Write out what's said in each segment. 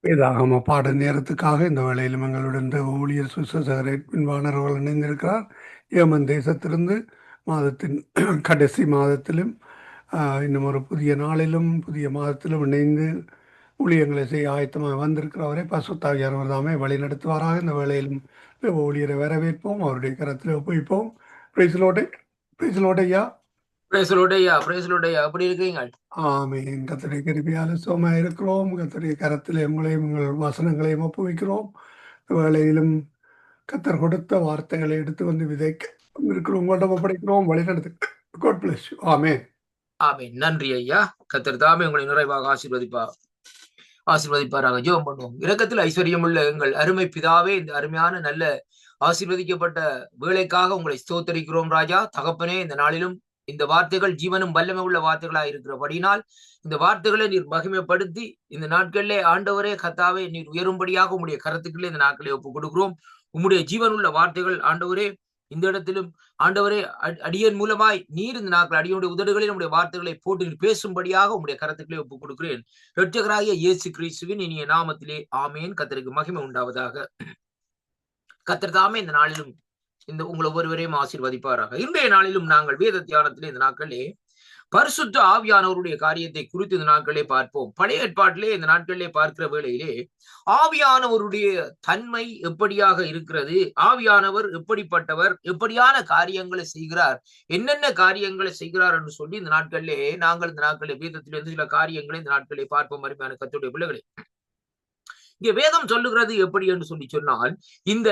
வேதாகம பாட நேரத்துக்காக இந்த வேளையிலும் எங்களுடன் இந்த ஊழியர் சுசேகரன் பின்வானவர்கள் இணைந்திருக்கிறார். ஏமன் தேசத்திலிருந்து மாதத்தின் கடைசி மாதத்திலும் இன்னும் ஒரு புதிய நாளிலும் புதிய மாதத்திலும் இணைந்து ஊழியங்களை செய்ய ஆயத்தமாக வந்திருக்கிறவரை பசுத்தாகியானவர் தாமே வழி நடத்துவாராக. இந்த வேளையிலும் ஊழியரை வரவேற்போம், அவருடைய கரத்தில் ஒப்புவிப்போம். பிரைஸ்லோடை பிரைஸ்லோடையா. பிரேசலோடையா எப்படி இருக்கீங்க? ஆமீன். கர்த்தருடைய கிருபையால சுகமா இருக்கிறோம். கர்த்தருடைய கரத்தில் உங்களையும் உங்கள் வசனங்களையும் ஒப்புவிக்கிறோம். வேளையிலும் கர்த்தர் கொடுத்த வார்த்தைகளை எடுத்து வந்து விதைக்க இருக்கிறோம், உங்கள்கிட்ட ஒப்படைக்கிறோம். வழிநடத்து. God bless you. ஆமென். ஆமென். நன்றி ஐயா. கர்த்தர் தாமே உங்களை நிறைவாக ஆசீர்வதிப்பாராக. ஜெபம் பண்ணுவோம். இரக்கத்தில் ஐஸ்வர்யம் உள்ள எங்கள் அருமை பிதாவே, இந்த அருமையான நல்ல ஆசீர்வதிக்கப்பட்ட வேலைக்காக உங்களை ஸ்தோத்தரிக்கிறோம் ராஜா. தகப்பனே, இந்த நாளிலும் இந்த வார்த்தைகள் ஜீவனும் வல்லமை உள்ள வார்த்தைகளாக இருக்கிறபடினால் இந்த வார்த்தைகளை நீர் மகிமைப்படுத்தி இந்த நாட்களிலே ஆண்டவரே கர்த்தாவே நீர் உயரும்படியாக உம்முடைய கரத்துக்களே இந்த நாட்களை ஒப்புக் கொடுக்கிறோம். உம்முடைய ஜீவனுள்ள வார்த்தைகள் ஆண்டவரே இந்த இடத்திலும் ஆண்டவரே அடியன் மூலமாய் நீர் இந்த நாட்கள் அடியனுடைய உதடுகளில் நம்முடைய வார்த்தைகளை போட்டு பேசும்படியாக உங்களுடைய கருத்துக்களை ஒப்புக் கொடுக்கிறேன். இரட்சகராகிய இயேசு கிறிஸ்துவின் இனிய நாமத்திலே ஆமேன். கர்த்தருக்கு மகிமை உண்டாவதாக. கர்த்தர் தாமே இந்த நாளிலும் இந்த உங்களை ஒருவரையும் ஆசீர்வதிப்பாராக. இன்றைய நாளிலும் நாங்கள் வேத தியானத்திலே இந்த நாட்களே பரிசுத்த ஆவியானவருடைய காரியத்தை குறித்து இந்த நாட்களே பார்ப்போம். பழைய ஏற்பாட்டிலே இந்த நாட்களிலே பார்க்கிற வேளையிலே ஆவியானவருடைய தன்மை எப்படியாக இருக்கிறது, ஆவியானவர் எப்படிப்பட்டவர், எப்படியான காரியங்களை செய்கிறார், என்னென்ன காரியங்களை செய்கிறார் என்று சொல்லி இந்த நாட்களிலே நாங்கள் இந்த நாட்களிலே வேதத்திலிருந்து சில காரியங்களை இந்த நாட்களிலே பார்ப்போம். அருமையான கர்த்தருடைய பிள்ளைகளே, இங்க வேதம் சொல்லுகிறது எப்படி என்று சொல்லி சொன்னால், இந்த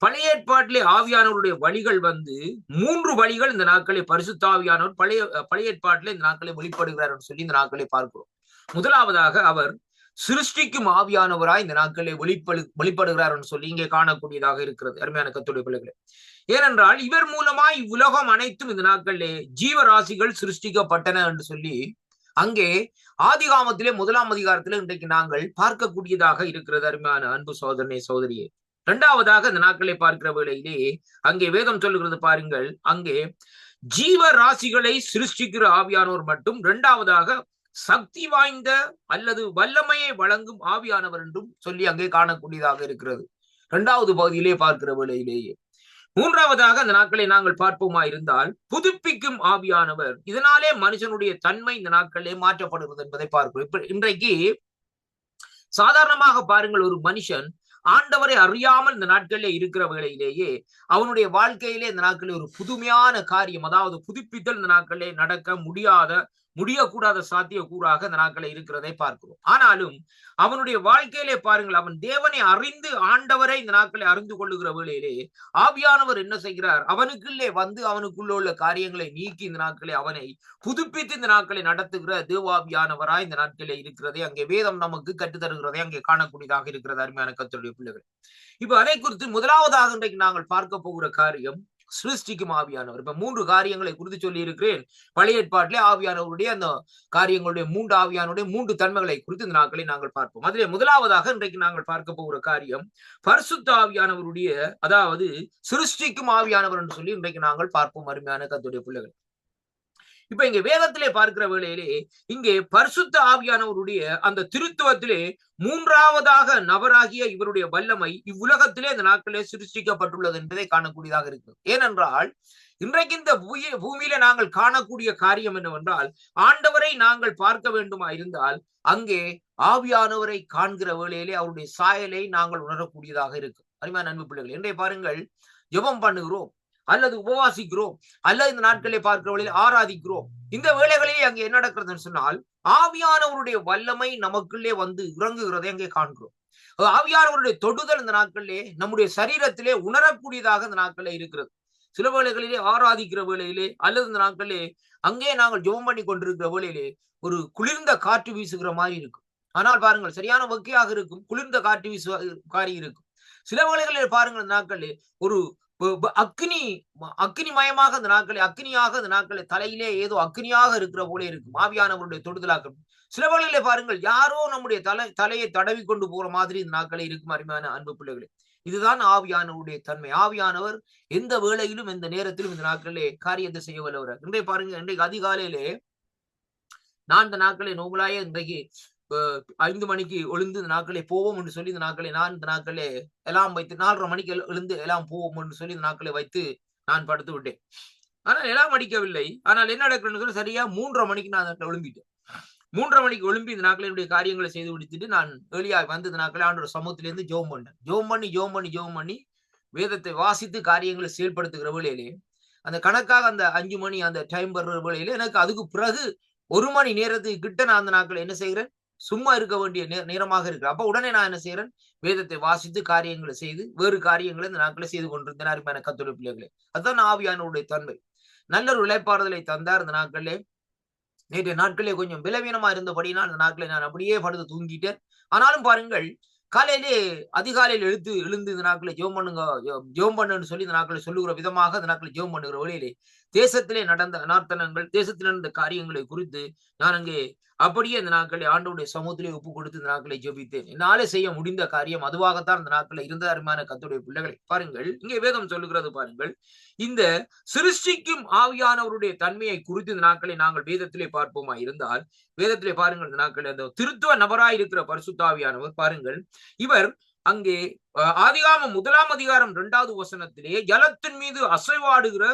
பழைய ஏற்பாட்டிலே ஆவியானவருடைய வழிகள் வந்து 3 வழிகள் இந்த நாட்களை பரிசுத்தாவியானவர் பழைய ஏற்பாட்டிலே இந்த நாட்களை வெளிப்படுகிறார் என்று சொல்லி இந்த நாட்களை பார்க்கிறோம். முதலாவதாக அவர் சிருஷ்டிக்கும் ஆவியானவராய் இந்த நாட்களிலே வெளிப்படுகிறார் என்று சொல்லி இங்கே காணக்கூடியதாக இருக்கிறது. அருமையான கர்த்தருடைய பிள்ளைகளே, ஏனென்றால் இவர் மூலமாய் உலகம் அனைத்தும் இந்த நாட்களிலே ஜீவராசிகள் சிருஷ்டிக்கப்பட்டன என்று சொல்லி அங்கே ஆதிகாமத்திலே 1ஆம் அதிகாரத்திலே இன்றைக்கு நாங்கள் பார்க்கக்கூடியதாக இருக்கிறது. அருமையான அன்பு சோதரனே சோதரியே, இரண்டாவதாக இந்த நாட்களை பார்க்கிற வேளையிலே அங்கே வேதம் சொல்லுகிறது பாருங்கள், அங்கே ஜீவ ராசிகளை சிருஷ்டிக்கிற ஆவியானவர் மட்டும், இரண்டாவதாக சக்தி வாய்ந்த அல்லது வல்லமையை வழங்கும் ஆவியானவர் என்றும் சொல்லி அங்கே காணக்கூடியதாக இருக்கிறது. இரண்டாவது பகுதியிலே பார்க்கிற வேளையிலேயே மூன்றாவதாக அந்த நாட்களை நாங்கள் பார்ப்போமா இருந்தால் புதுப்பிக்கும் ஆவியானவர். இதனாலே மனுஷனுடைய தன்மை இந்த நாட்களிலே மாற்றப்படுகிறது என்பதை பார்க்கிறோம். இப்ப இன்றைக்கு சாதாரணமாக பாருங்கள், ஒரு மனுஷன் ஆண்டவரை அறியாமல் இந்த நாட்களிலே இருக்கிற வேளையிலேயே அவனுடைய வாழ்க்கையிலே இந்த நாட்களில் ஒரு புதுமையான காரியம், அதாவது புதுப்பித்தல் இந்த நாட்களிலே நடக்க முடியக்கூடாத சாத்திய கூறாக இந்த நாட்களை இருக்கிறதை பார்க்கிறோம். ஆனாலும் அவனுடைய வாழ்க்கையிலே பாருங்கள், அவன் தேவனை அறிந்து ஆண்டவரை இந்த நாட்களை அறிந்து கொள்ளுகிற வேளையிலே ஆவியானவர் என்ன செய்கிறார், அவனுக்குள்ளே வந்து அவனுக்குள்ள உள்ள காரியங்களை நீக்கி இந்த நாட்களை அவனை புதுப்பித்து இந்த நாட்களை நடத்துகிற தேவாவியானவராய் இந்த நாட்களிலே இருக்கிறதை அங்கே வேதம் நமக்கு கற்றுத்தருகிறதை அங்கே காணக்கூடியதாக இருக்கிறது. அருமையான கர்த்தருடைய பிள்ளைகள், இப்ப அதை குறித்து முதலாவதாக இன்றைக்கு நாங்கள் பார்க்க போகிற காரியம் சிருஷ்டிக்கும் ஆவியானவர். இப்ப 3 காரியங்களை குறித்து சொல்லி இருக்கிறேன். பழைய ஏற்பாட்டிலே ஆவியானவருடைய அந்த காரியங்களுடைய 3 ஆவியானுடைய 3 தன்மைகளை குறித்து இந்த நாட்களை நாங்கள் பார்ப்போம். அதிலே முதலாவதாக இன்றைக்கு நாங்கள் பார்க்க போகிற காரியம் பரிசுத்த ஆவியானவருடைய, அதாவது சிருஷ்டிக்கும் ஆவியானவர் என்று சொல்லி இன்றைக்கு நாங்கள் பார்ப்போம். அருமையான கர்த்தருடைய பிள்ளைகள், இப்ப இங்க வேதத்திலே பார்க்கிற வேளையிலே இங்கே பரிசுத்த ஆவியானவருடைய அந்த திருத்துவத்திலே 3ஆவதாக நபராகிய இவருடைய வல்லமை இவ்வுலகத்திலே இந்த நாட்களே சிருஷ்டிக்கப்பட்டுள்ளது என்பதை காணக்கூடியதாக இருக்கு. ஏனென்றால் இன்றைக்கு இந்த பூமியில நாங்கள் காணக்கூடிய காரியம் என்னவென்றால், ஆண்டவரை நாங்கள் பார்க்க வேண்டுமா இருந்தால் அங்கே ஆவியானவரை காண்கிற வேளையிலே அவருடைய சாயலை நாங்கள் உணரக்கூடியதாக இருக்கு. அருமையான அன்பு பிள்ளைகள், இன்றைய பாருங்கள், ஜெபம் பண்ணுகிறோம் அல்லது உபவாசிக்கிறோம் அல்லது இந்த நாட்களை பார்க்கிற வேளையில் ஆராதிக்கிறோம். இந்த வேளைகளிலே அங்கே என்ன நடக்கிறதுன்னு சொன்னால் ஆவியானவருடைய வல்லமை நமக்குள்ளே வந்து இறங்குகிறதை அங்கே காண்கிறோம். ஆவியானவருடைய தொடுதல் இந்த நாட்களிலே நம்முடைய சரீரத்திலே உணரக்கூடியதாக இந்த நாட்களிலே இருக்கிறது. சில வேளைகளிலே ஆராதிக்கிற வேளையிலே அல்லது இந்த நாட்களிலே அங்கே நாங்கள் ஜெபம் பண்ணி கொண்டிருக்கிற வேளையிலே ஒரு குளிர்ந்த காற்று வீசுகிற மாதிரி இருக்கும். ஆனால் பாருங்கள், சரியான வகையாக இருக்கும், குளிர்ந்த காற்று வீசுகாரி இருக்கும். சில வேளைகளில் பாருங்கள், நாட்களில் ஒரு அக்னிமயமாக இந்த நாட்களை, அக்னியாக இந்த நாட்களை தலையிலே ஏதோ அக்னியாக இருக்கிற போல இருக்கும் ஆவியானவருடைய தொடுதலாக்கம். சில வேளையிலே பாருங்கள், யாரோ நம்முடைய தலையை தடவி கொண்டு போற மாதிரி இந்த நாட்களை இருக்கும். அருமையான அன்பு பிள்ளைகளே, இதுதான் ஆவியானவருடைய தன்மை. ஆவியானவர் எந்த வேளையிலும் எந்த நேரத்திலும் இந்த நாட்களிலே காரியத்தை செய்ய வல்லவர். இன்றைய பாருங்க, இன்றைக்கு அதிகாலையிலே நான் இந்த நாட்களை நோங்களாயே இன்றைக்கு 5 மணிக்கு எழுந்து இந்த நாட்களே போவோம் என்று சொல்லி இந்த நாட்களே நான் இந்த நாட்களே எல்லாம் வைத்து 4:30 மணிக்கு எழுந்து எல்லாம் போவோம் என்று சொல்லி இந்த நாட்களை வைத்து நான் படுத்து விட்டேன். ஆனால் எல்லாம் அடிக்கவில்லை. ஆனால் என்ன நடக்கிறதுன்னு சரியா 3:30 மணிக்கு நான் எழும்பிட்டேன். 3:30 மணிக்கு எழும்பி இந்த நாட்களில் என்னுடைய காரியங்களை செய்து முடித்துட்டு நான் ஏர்லியா வந்து இந்த நாட்களை ஆண்டோட சமூகத்திலிருந்து ஜெபம் பண்ணேன். ஜெபம் பண்ணி வேதத்தை வாசித்து காரியங்களை செயல்படுத்துகிற வேளையிலே அந்த கணக்காக அந்த 5 மணி அந்த டைம் வர்ற வேளையில எனக்கு அதுக்கு பிறகு 1 மணி நேரத்துக்கு கிட்ட நான் அந்த நாட்களை என்ன செய்கிறேன், சும்மா இருக்க வேண்டிய நேரமாக இருக்கு. அப்ப உடனே நான் என்ன செய்யறேன், வேதத்தை வாசித்து காரியங்களை செய்து வேறு காரியங்களை இந்த நாட்களை செய்து கொண்டிருந்தேன். அருமையான கர்த்தருடைய பிள்ளைகளே, அதுதான் ஆவியானவருடைய தன்மை. நல்ல ஒரு இளைப்பாறுதலை தந்தார் இந்த நாட்களிலே. நேற்றைய நாட்களிலே கொஞ்சம் பலவீனமா இருந்தபடினால் இந்த நாட்களை நான் அப்படியே படுத்து தூங்கிட்டேன். ஆனாலும் பாருங்கள், காலையிலே அதிகாலையில் எழுந்து இந்த நாட்களை ஜெபம் பண்ணுன்னு சொல்லி இந்த நாட்களை சொல்லுகிற விதமாக இந்த நாட்களை ஜெபம் பண்ணுகிற வழியிலே தேசத்திலே நடந்த அனார்த்தனங்கள், தேசத்தில் நடந்த காரியங்களை குறித்து நான் அங்கே அப்படியே இந்த நாட்களை ஆண்டவருடைய சமூகத்திலே ஒப்பு கொடுத்து இந்த நாட்களை ஜெபித்தேன். என்னாலே செய்ய முடிந்த காரியம் அதுவாகத்தான் இந்த நாட்களில் இருந்த அருமையான கர்த்தருடைய பிள்ளைகளை பாருங்கள். இங்கே வேதம் சொல்லுகிறது பாருங்கள், இந்த சிருஷ்டிக்கும் ஆவியானவருடைய தன்மையை குறித்து இந்த நாட்களை நாங்கள் வேதத்திலே பார்ப்போமா இருந்தால், வேதத்திலே பாருங்கள் இந்த நாட்களை அந்த திருத்துவ நபராய் இருக்கிற பரிசுத்த ஆவியானவர் பாருங்கள், இவர் அங்கே ஆதிகாமம் 1 அதிகாரம் 2வது வசனத்திலே ஜலத்தின் மீது அசைவாடுகிற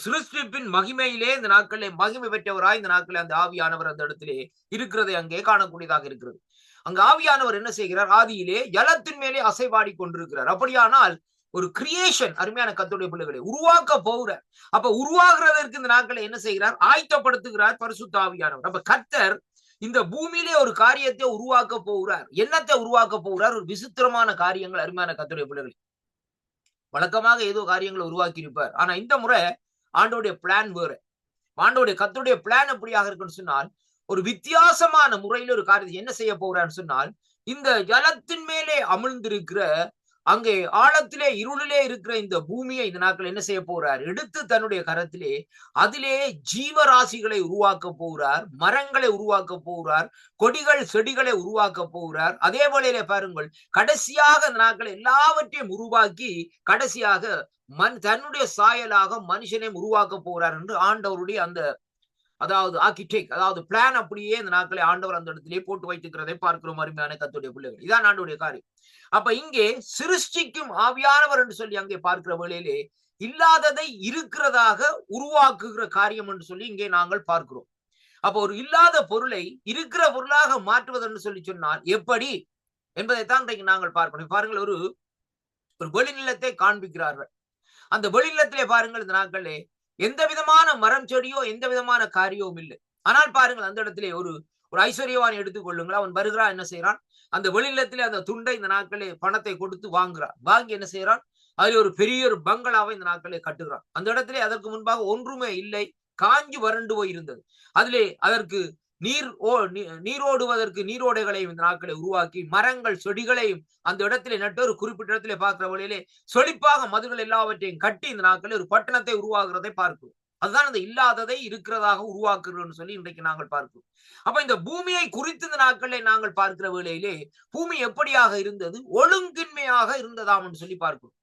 சிருஷ்டிப்பின் மகிமையிலே இந்த நாட்களிலே மகிமை பெற்றவராய் இந்த நாட்களில் அந்த ஆவியானவர் அந்த இடத்திலே இருக்கிறதை அங்கே காணக்கூடியதாக இருக்கிறது. அங்க ஆவியானவர் என்ன செய்கிறார், ஆதியிலே ஜலத்தின் மேலே அசைவாடி கொண்டிருக்கிறார். அப்படியானால் ஒரு கிரியேஷன், அருமையான கர்த்தருடைய பிள்ளைகளை உருவாக்க போகிறார். அப்ப உருவாகிறதற்கு இந்த நாட்களை என்ன செய்கிறார், ஆயத்தப்படுத்துகிறார் பரிசுத்த ஆவியானவர். அப்ப கர்த்தர் இந்த பூமியிலே ஒரு காரியத்தை உருவாக்க போகிறார். என்னத்தை உருவாக்க போகிறார், ஒரு விசித்திரமான காரியங்கள். அருமையான கர்த்தருடைய பிள்ளைகளை, வழக்கமாக ஏதோ காரியங்களை உருவாக்கி இருப்பார். ஆனா இந்த முறை ஆண்டோடைய பிளான் வேற. ஆண்டோடைய கர்த்தருடைய பிளான் எப்படியாக இருக்குன்னு சொன்னால், ஒரு வித்தியாசமான முறையில் ஒரு காரியத்தை என்ன செய்ய போகிறான்னு சொன்னால், இந்த ஜலத்தின் மேலே அமிழ்ந்திருக்கிற அங்கே ஆழத்திலே இருளிலே இருக்கிற இந்த பூமியை இந்த நாட்கள் என்ன செய்ய போறார், எடுத்து தன்னுடைய கரத்திலே அதிலே ஜீவராசிகளை உருவாக்க போகிறார், மரங்களை உருவாக்க போகிறார், கொடிகள் செடிகளை உருவாக்க போகிறார். அதே போல பாருங்கள், கடைசியாக இந்த நாட்கள் எல்லாவற்றையும் உருவாக்கி கடைசியாக தன்னுடைய சாயலாக மனுஷனை உருவாக்க போகிறார் என்று ஆண்டவருடைய அந்த அதாவது ஆர்கிடெக்ட், அதாவது பிளான் அப்படியே இந்த நாட்களை ஆண்டவர் அந்த இடத்திலே போட்டு வைத்துக்கிறதை பார்க்கிறோம். அருமையான கர்த்தருடைய பிள்ளைகள், இதான் ஆண்டவருடைய காரியம். அப்ப இங்கே சிருஷ்டிக்கும் ஆவியானவர் என்று சொல்லி அங்கே பார்க்கிற வேளையிலே இல்லாததை இருக்கிறதாக உருவாக்குகிற காரியம் என்று சொல்லி இங்கே நாங்கள் பார்க்கிறோம். அப்ப ஒரு இல்லாத பொருளை இருக்கிற பொருளாக மாற்றுவது என்று சொல்லி சொன்னால் எப்படி என்பதைத்தான் இன்றைக்கு நாங்கள் பார்க்கணும். பாருங்கள், ஒரு வெளிநிலத்தை காண்பிக்கிறார்கள். அந்த வெளிநிலத்திலே பாருங்கள், இந்த நாட்களே எந்த விதமான மரம் செடியோ எந்த விதமான காரியமும் இல்லை. ஆனால் பாருங்கள், அந்த இடத்திலே ஒரு ஐஸ்வர்யவான் எடுத்துக்கொள்ளுங்கள். அவன் வருகிறான், என்ன செய்யறான், அந்த வெளிநிலத்திலே அந்த துண்டை இந்த நாட்களே பணத்தை கொடுத்து வாங்குறான். வாங்கி என்ன செய்யறான், அதில் ஒரு பெரிய ஒரு பங்களாவை இந்த நாட்களே கட்டுகிறான். அந்த இடத்திலே அதற்கு முன்பாக ஒன்றுமே இல்லை, காஞ்சி வறண்டு போய் இருந்தது. அதிலே அதற்கு நீரோடுவதற்கு நீரோடைகளையும் இந்த நாட்களை உருவாக்கி மரங்கள் செடிகளையும் அந்த இடத்திலே நட்டு ஒரு குறிப்பிட்ட இடத்திலே பார்க்கிற வழியிலே செழிப்பாக மதுகள் எல்லாவற்றையும் கட்டி இந்த நாட்களில் ஒரு பட்டணத்தை உருவாக்குறதை பார்க்கிறோம். அதுதான் அந்த இல்லாததை இருக்கிறதாக உருவாக்குறோம்னு சொல்லி இன்றைக்கு நாங்கள் பார்க்கிறோம். அப்ப இந்த பூமியை குறித்து இந்த நாட்களை நாங்கள் பார்க்கிற வேளையிலே பூமி எப்படியாக இருந்தது, ஒழுங்கின்மையாக இருந்ததாம் என்று சொல்லி பார்க்கிறோம்.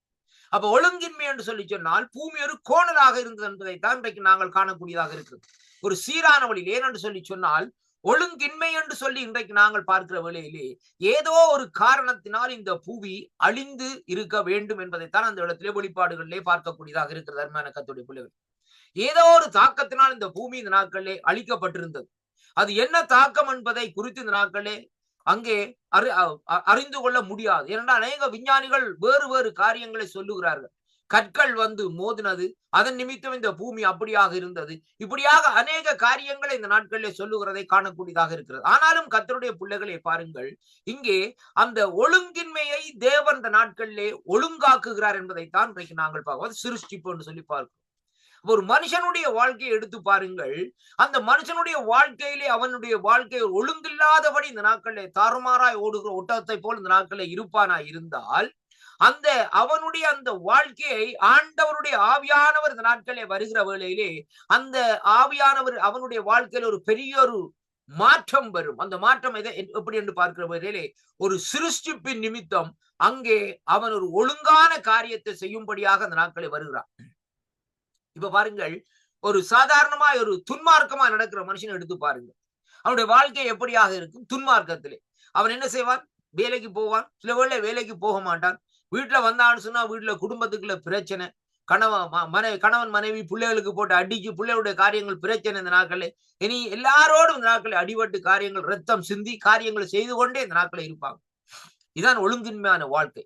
அப்ப ஒழுங்கின்மை என்று சொல்லி சொன்னால் பூமி ஒரு கோணலாக இருந்தது என்பதைத்தான் இன்றைக்கு நாங்கள் காணக்கூடியதாக இருக்கிறது. ஒரு சீரான வழியில் ஏனென்று சொல்லி சொன்னால் ஒழுங்கின்மை என்று சொல்லி இன்றைக்கு நாங்கள் பார்க்கிற வேளையிலே ஏதோ ஒரு காரணத்தினால் இந்த பூமி அழிந்து இருக்க வேண்டும் என்பதைத்தான் அந்த இடத்திலே வெளிப்பாடுகளிலே பார்க்கக்கூடியதாக இருக்கிறது. அருமையான கர்த்தருடைய பிள்ளைகள், ஏதோ ஒரு தாக்கத்தினால் இந்த பூமி இந்த நாட்களிலே அழிக்கப்பட்டிருந்தது. அது என்ன தாக்கம் என்பதை குறித்து இந்த நாட்களே அங்கே அறிந்து கொள்ள முடியாது. ஏனென்றால் அநேக விஞ்ஞானிகள் வேறு வேறு காரியங்களை சொல்லுகிறார்கள். கற்கள் வந்து மோதினது, அதன் நிமித்தம் இந்த பூமி அப்படியாக இருந்தது, இப்படியாக அநேக காரியங்களை இந்த நாட்களிலே சொல்லுகிறதை காணக்கூடியதாக இருக்கிறது. ஆனாலும் கர்த்தருடைய பிள்ளைகளை பாருங்கள், இங்கே அந்த ஒழுங்கின்மையை தேவன் இந்த நாட்களிலே ஒழுங்காக்குகிறார் என்பதைத்தான் இன்றைக்கு நாங்கள் பார்க்கிறோம். சிருஷ்டிப்பு என்று சொல்லி பார்க்கிறோம். ஒரு மனுஷனுடைய வாழ்க்கையை எடுத்து பாருங்கள், அந்த மனுஷனுடைய வாழ்க்கையிலே அவனுடைய வாழ்க்கை ஒழுங்கில்லாதபடி இந்த நாட்களிலே தாறுமாறாய் ஓடுகிற ஒட்டகத்தை போல் இந்த நாட்களிலே இருப்பானாய் இருந்தால் அந்த அவனுடைய அந்த வாழ்க்கையை ஆண்டவருடைய ஆவியானவர் இந்த நாட்களே வருகிற வேளையிலே அந்த ஆவியானவர் அவனுடைய வாழ்க்கையில ஒரு பெரிய ஒரு மாற்றம் வரும். அந்த மாற்றம் எப்படி என்று பார்க்கிற வேளையிலே ஒரு சிருஷ்டிப்பின் நிமித்தம் அங்கே அவன் ஒரு ஒழுங்கான காரியத்தை செய்யும்படியாக அந்த நாட்களே வருகிறான். இப்ப பாருங்கள், ஒரு சாதாரணமாய் ஒரு துன்மார்க்கமா நடக்கிற மனுஷனை எடுத்து பாருங்க. அவனுடைய வாழ்க்கை எப்படியாக இருக்கும்? துன்மார்க்கத்திலே. அவன் என்ன செய்வான்? வேலைக்கு போவான், சில வேளை வேலைக்கு போக மாட்டான். வீட்டுல வந்தான்னு சொன்னா வீட்டுல குடும்பத்துக்குள்ள பிரச்சனை, கணவன் மனைவி பிள்ளைகளுக்கு போட்டு அடிச்சு பிள்ளைகளுடைய காரியங்கள் பிரச்சனை. இந்த நாட்களே இனி எல்லாரோடும் இந்த நாட்களில் அடிபட்டு காரியங்கள் ரத்தம் சிந்தி காரியங்களை செய்து கொண்டே இந்த நாட்களை இருப்பாங்க. இதான் ஒழுங்கின்மையான வாழ்க்கை,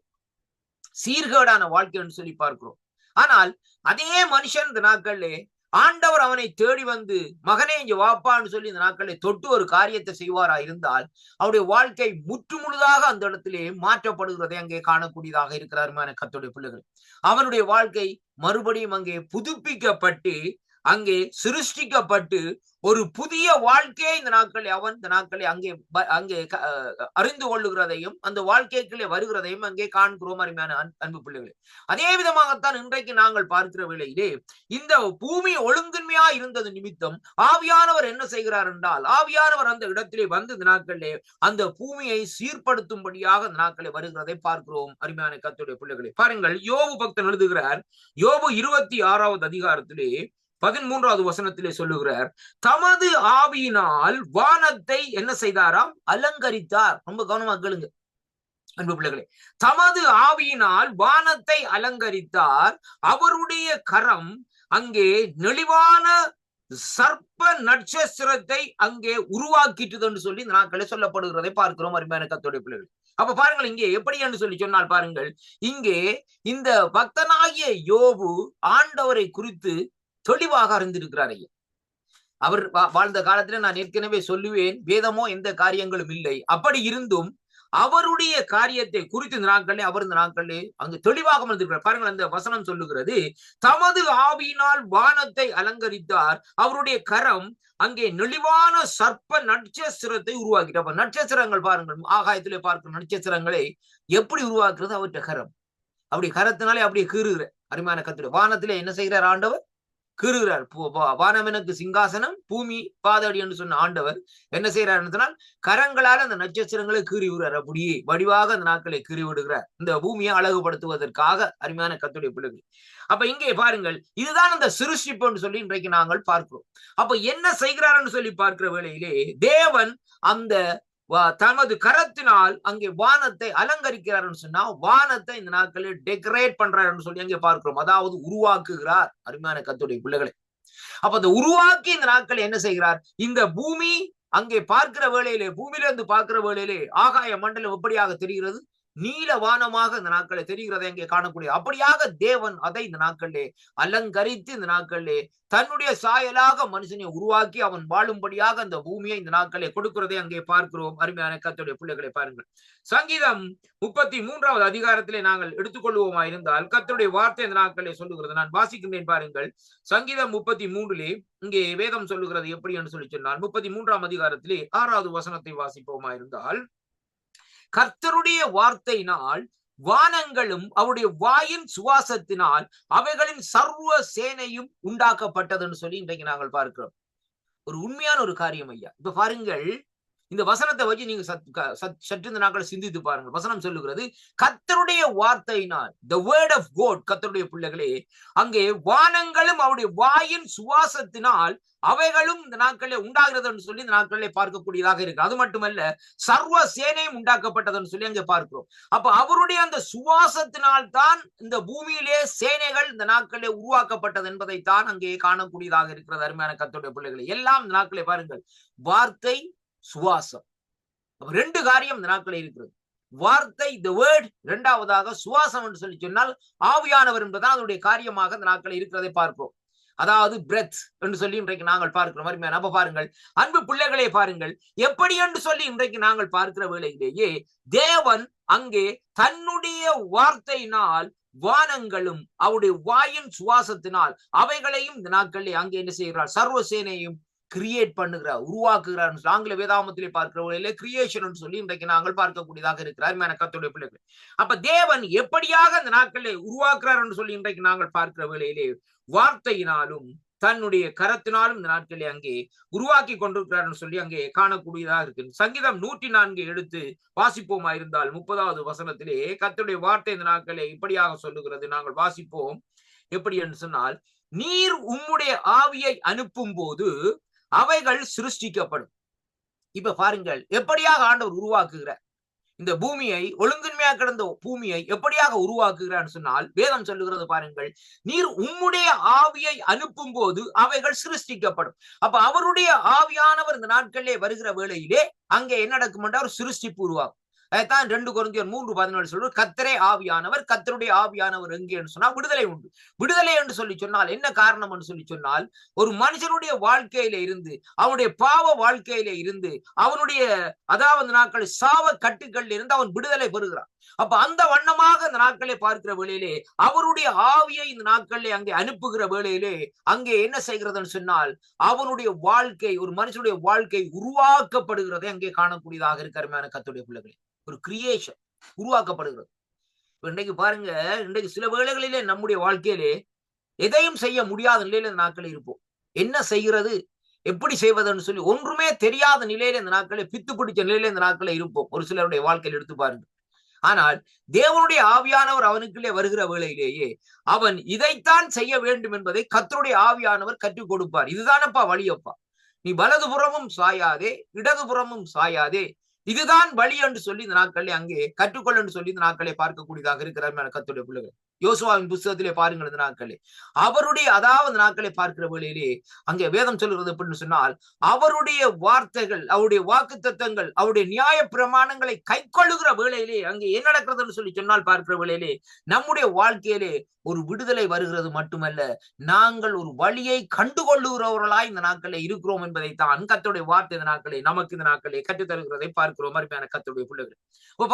சீர்கேடான வாழ்க்கை என்று சொல்லி பார்க்கிறோம். ஆனால் அதே மனுஷன் இந்த நாட்களிலே ஆண்டவர் அவனை தேடி வந்து மகனே இங்க வாப்பான்னு சொல்லி இந்த நாட்களை தொட்டு ஒரு காரியத்தை செய்வாரா இருந்தால் அவருடைய வாழ்க்கை முற்று முழுதாக அந்த இடத்திலே மாற்றப்படுகிறதை அங்கே காணக்கூடியதாக இருக்கிறார். கர்த்தருடைய பிள்ளைகள், அவனுடைய வாழ்க்கை மறுபடியும் அங்கே புதுப்பிக்கப்பட்டு அங்கே சிருஷ்டிக்கப்பட்டு ஒரு புதிய வாழ்க்கையை இந்த நாட்களை அங்கே அறிந்து கொள்ளுகிறதையும் அந்த வாழ்க்கைக்குள்ளே வருகிறதையும் அங்கே காண்கிறோம். அருமையான அன்பு பிள்ளைகளே, அதே விதமாகத்தான் இன்றைக்கு நாங்கள் பார்க்கிற வேளையிலே இந்த பூமி ஒழுங்கின்மையா இருந்தது நிமித்தம் ஆவியானவர் என்ன செய்கிறார் என்றால், ஆவியானவர் அந்த இடத்திலே வந்து இந்த நாட்களிலே அந்த பூமியை சீர்படுத்தும்படியாக இந்த நாட்களை வருகிறதை பார்க்கிறோம். அருமையான கர்த்தருடைய பிள்ளைகளே, பாருங்கள், யோபு பக்தன் எழுதுகிறார். யோபு 26வது அதிகாரத்திலே 13வது வசனத்திலே சொல்லுகிறார், தமது ஆவியினால் வானத்தை என்ன செய்தாராம்? அலங்கரித்தார். ரொம்ப கவனமா கேளுங்க அன்பு பிள்ளைகளே. தமது ஆவியினால் வானத்தை அலங்கரித்தார், அவருடைய கரம் அங்கே நெளிவான சர்ப்ப நட்சத்திரத்தை அங்கே உருவாக்கிட்டது என்று சொல்லி இந்த நாட்களே சொல்லப்படுகிறதை பார்க்கிறோம். அருமையான கர்த்தருடைய பிள்ளைகள், அப்ப பாருங்கள் இங்கே எப்படி என்று சொல்லி சொன்னால் பாருங்கள், இங்கே இந்த பக்தனாகிய யோபு ஆண்டவரை குறித்து தெளிவாக அறிந்திருக்கிறார். ஐயா, அவர் வாழ்ந்த காலத்துல நான் ஏற்கனவே சொல்லுவேன், வேதமோ எந்த காரியங்களும் இல்லை. அப்படி இருந்தும் அவருடைய காரியத்தை குறித்து இந்த நாட்களே அவர் இந்த நாட்களே அங்கு தெளிவாக இருந்திருக்கிறார். பாருங்கள், அந்த வசனம் சொல்லுகிறது, தமது ஆவியினால் வானத்தை அலங்கரித்தார், அவருடைய கரம் அங்கே நெளிவான சர்ப்ப நட்சத்திரத்தை உருவாக்கிட்டார். அப்ப நட்சத்திரங்கள் பாருங்கள், ஆகாயத்திலே பார்க்கிற நட்சத்திரங்களை எப்படி உருவாக்குறது? அவருடைய கரம். அப்படி கரத்தினாலே அப்படியே கீறுகிற அருமையான கர்த்தருடைய வானத்திலே என்ன செய்கிறார்? ஆண்டவர் கீறுகிறார். வானம் எனக்கு சிங்காசனம், பூமி பாதடி என்று சொன்ன ஆண்டவர் என்ன செய்யறார்? கரங்களால் அந்த நட்சத்திரங்களை கீறி விடுறார். அப்படியே வடிவாக அந்த நாட்களை கீறி விடுகிறார், இந்த பூமியை அழகுபடுத்துவதற்காக. அருமையான கர்த்தருடைய பிள்ளைகள், அப்ப இங்கே பாருங்கள், இதுதான் அந்த சிருஷ்டிப்பு என்று சொல்லி இன்றைக்கு நாங்கள் பார்க்கிறோம். அப்ப என்ன செய்கிறார்னு சொல்லி பார்க்கிற வேளையிலே தேவன் அந்த தமது கரத்தினால் அங்கே வானத்தை அலங்கரிக்கிறார் சொன்னா, வானத்தை இந்த நாட்களில் டெக்கரேட் பண்றாரு சொல்லி அங்கே பார்க்கிறோம். அதாவது உருவாக்குகிறார். அருமையான கர்த்தருடைய பிள்ளைகளை, அப்ப அந்த உருவாக்கி இந்த நாட்கள் என்ன செய்கிறார்? இந்த பூமி அங்கே பார்க்கிற வேளையிலே, பூமியிலிருந்து பார்க்கிற வேளையிலே ஆகாய மண்டலம் எப்படியாக தெரிகிறது? நீல வானமாக இந்த நாட்களை தெரிகிறதை அங்கே காணக்கூடிய, அப்படியாக தேவன் அதை இந்த நாட்களிலே அலங்கரித்து இந்த நாட்களிலே தன்னுடைய சாயலாக மனுஷனை உருவாக்கி அவன் வாழும்படியாக அந்த பூமியை இந்த நாட்களை கொடுக்கிறதை அங்கே பார்க்கிறோம். அருமையான கர்த்தருடைய பிள்ளைகளை பாருங்கள், சங்கீதம் 33வது அதிகாரத்திலே நாங்கள் எடுத்துக்கொள்வோமா இருந்தால் கர்த்தருடைய வார்த்தை இந்த நாட்களை சொல்லுகிறது. நான் வாசிக்கின்றேன் பாருங்கள், சங்கீதம் 33லே இங்கே வேதம் சொல்லுகிறது எப்படி என்று சொல்லி சொன்னால், 33ஆம் அதிகாரத்திலே 6வது வசனத்தை வாசிப்போமா இருந்தால், கர்த்தருடைய வார்த்தையினால் வானங்களும் அவருடைய வாயின் சுவாசத்தினால் அவைகளின் சர்வ சேனையும் உண்டாக்கப்பட்டதுன்னு சொல்லி இன்றைக்கு நாங்கள் பார்க்கிறோம். ஒரு உண்மையான ஒரு காரியம் ஐயா. இப்ப பாருங்கள், இந்த வசனத்தை வச்சு நீங்க சற்று இந்த நாட்களை சிந்தித்து பாருங்கள். வசனம் சொல்லுகிறது, கர்த்தருடைய வார்த்தையினால், the word of God, கர்த்தருடைய பிள்ளைகளே, அங்கே வானங்களும் அவருடைய வாயின் சுவாசத்தினால் அவைகளும் இந்த நாட்களிலே உண்டாகிறது சொல்லி இந்த நாட்களிலே பார்க்கக்கூடியதாக இருக்கு. அது மட்டுமல்ல, சர்வ சேனையும் உண்டாக்கப்பட்டதுன்னு சொல்லி அங்கே பார்க்கிறோம். அப்ப அவருடைய அந்த சுவாசத்தினால் தான் இந்த பூமியிலே சேனைகள் இந்த நாட்களிலே உருவாக்கப்பட்டது என்பதைத்தான் அங்கே காணக்கூடியதாக இருக்கிறது. அருமையான கர்த்தருடைய பிள்ளைகளை, எல்லாம் இந்த நாட்களை பாருங்கள், வார்த்தை, சுவாசம், ரெண்டு காரியம் இந்த நாட்களில் இருக்கிறது. வார்த்தை, the word, இரண்டாவதாக சுவாசம் என்று சொல்லி சொன்னால் ஆவியானவர் என்பதுதான் அதனுடைய காரியமாக இந்த நாட்களில் இருக்கிறதை பார்க்கிறோம். அதாவது பிரெத் என்று சொல்லி இன்றைக்கு நாங்கள் பார்க்கிறோம். அருமையான, அப்ப பாருங்கள் அன்பு பிள்ளைகளே, பாருங்கள் எப்படி என்று சொல்லி இன்றைக்கு நாங்கள் பார்க்கிற வேளையிலேயே தேவன் அங்கே தன்னுடைய வார்த்தையினால் வானங்களும் அவருடைய வாயின் சுவாசத்தினால் அவைகளையும் இந்த நாட்களிலே அங்கே என்ன செய்கிறார்? சர்வசேனையும் கிரியேட் பண்ணுகிறார், உருவாக்குகிறார். ஆங்கில வேதாமத்திலே பார்க்கிற வேளையிலே கிரியேஷன் சொல்லி இன்றைக்கு நாங்கள் பார்க்கக்கூடியதாக இருக்கிறார். கர்த்தருடைய பிள்ளைகள், அப்ப தேவன் எப்படியாக இந்த நாட்களிலே உருவாக்குறார் என்று சொல்லி இன்றைக்கு நாங்கள் பார்க்கிற வேளையிலே வார்த்தையினாலும் தன்னுடைய கரத்தினாலும் இந்த நாட்களிலே அங்கே உருவாக்கி கொண்டிருக்கிறார் சொல்லி அங்கே காணக்கூடியதாக இருக்கு. சங்கீதம் 104 எடுத்து வாசிப்போமா இருந்தால் 30வது வசனத்திலே கர்த்தருடைய வார்த்தை இந்த நாட்களிலே இப்படியாக சொல்லுகிறது. நாங்கள் வாசிப்போம். எப்படி என்று சொன்னால், நீர் உம்முடைய ஆவியை அனுப்பும் போது அவைகள் சிருஷ்டிக்கப்படும். இப்ப பாருங்கள் எப்படியாக ஆண்டவர் உருவாக்குகிறார். இந்த பூமியை, ஒழுங்கின்மையா கிடந்த பூமியை எப்படியாக உருவாக்குகிறான்னு சொன்னால் வேதம் சொல்லுகிறது பாருங்கள், நீர் உம்முடைய ஆவியை அனுப்பும் போது அவைகள் சிருஷ்டிக்கப்படும். அப்ப அவருடைய ஆவியானவர் இந்த நாட்களிலே வருகிற வேளையிலே அங்கே என்ன நடக்கும் என்றால் சிருஷ்டிப்பு உருவாகும். அதைத்தான் 2 கொரிந்தியர் 3:17 சொல்றது, கர்த்தரே ஆவியானவர், கர்த்தருடைய ஆவியானவர் எங்கே என்று சொன்னால் விடுதலை உண்டு. விடுதலை என்று சொல்லி சொன்னால் என்ன காரணம் என்று சொல்லி சொன்னால், ஒரு மனுஷனுடைய வாழ்க்கையில இருந்து, அவனுடைய பாவ வாழ்க்கையில இருந்து, அவனுடைய அதாவது நாட்கள் சாவ கட்டுக்கள் இருந்து அவன் விடுதலை பெறுகிறான். அப்ப அந்த வண்ணமாக இந்த நாட்களை பார்க்கிற வேளையிலே அவருடைய ஆவியை இந்த நாட்களிலே அங்கே அனுப்புகிற வேளையிலே அங்கே என்ன செய்கிறதுன்னு சொன்னால் அவனுடைய வாழ்க்கை, ஒரு மனுஷனுடைய வாழ்க்கை உருவாக்கப்படுகிறதை அங்கே காணக்கூடியதாக இருக்கிற கர்த்தருடைய பிள்ளைகளே. ஒரு கிரியேஷன் உருவாக்கப்படுகிறது. இன்றைக்கு பாருங்க, இன்றைக்கு சில வேளைகளிலே நம்முடைய வாழ்க்கையிலே எதையும் செய்ய முடியாத நிலையில இந்த நாட்கள் இருப்போம். என்ன செய்கிறது, எப்படி செய்வதுன்னு சொல்லி ஒன்றுமே தெரியாத நிலையில இந்த நாட்களை, பித்து பிடிச்ச நிலையில இந்த நாட்களை இருப்போம். ஒரு சிலருடைய வாழ்க்கையில் எடுத்து பாருங்க. ஆனால் தேவனுடைய ஆவியானவர் அவனுக்குள்ளே வருகிற வேளையிலேயே அவன் இதைத்தான் செய்ய வேண்டும் என்பதை கர்த்தருடைய ஆவியானவர் கற்றுக் கொடுப்பார். இதுதானப்பா வழியப்பா, நீ வலதுபுறமும் சாயாதே இடதுபுறமும் சாயாதே, இதுதான் வழி என்று சொல்லி இந்த நாட்களை அங்கே கற்றுக்கொள் என்று சொல்லி இந்த நாட்களை பார்க்கக்கூடியதாக இருக்கிறார் கர்த்தருடைய பிள்ளைகள். யோசுவாவின் புத்தகத்திலே பாருங்கள், இந்த நாட்களே அவருடைய அதாவது நாட்களை பார்க்கிற வேளையிலே அங்கே வேதம் சொல்லுகிறது எப்படின்னு சொன்னால், அவருடைய வார்த்தைகள், அவருடைய வாக்கு தத்தங்கள், அவருடைய நியாய பிரமாணங்களை கை கொள்ளுகிற வேளையிலே அங்கே என்ன நடக்கிறதுன்னு சொல்லி சொன்னால் பார்க்கிற வேளையிலே நம்முடைய வாழ்க்கையிலே ஒரு விடுதலை வருகிறது மட்டுமல்ல, நாங்கள் ஒரு வழியை கண்டுகொள்ளுகிறவர்களாய் இந்த நாட்களை இருக்கிறோம் என்பதைத்தான் கர்த்தருடைய வார்த்தை இந்த நாட்களை நமக்கு இந்த நாட்களை கற்றுத்தருகிறதை பார்க்கிறோம் அருமையான கர்த்தருடைய பிள்ளைகள்.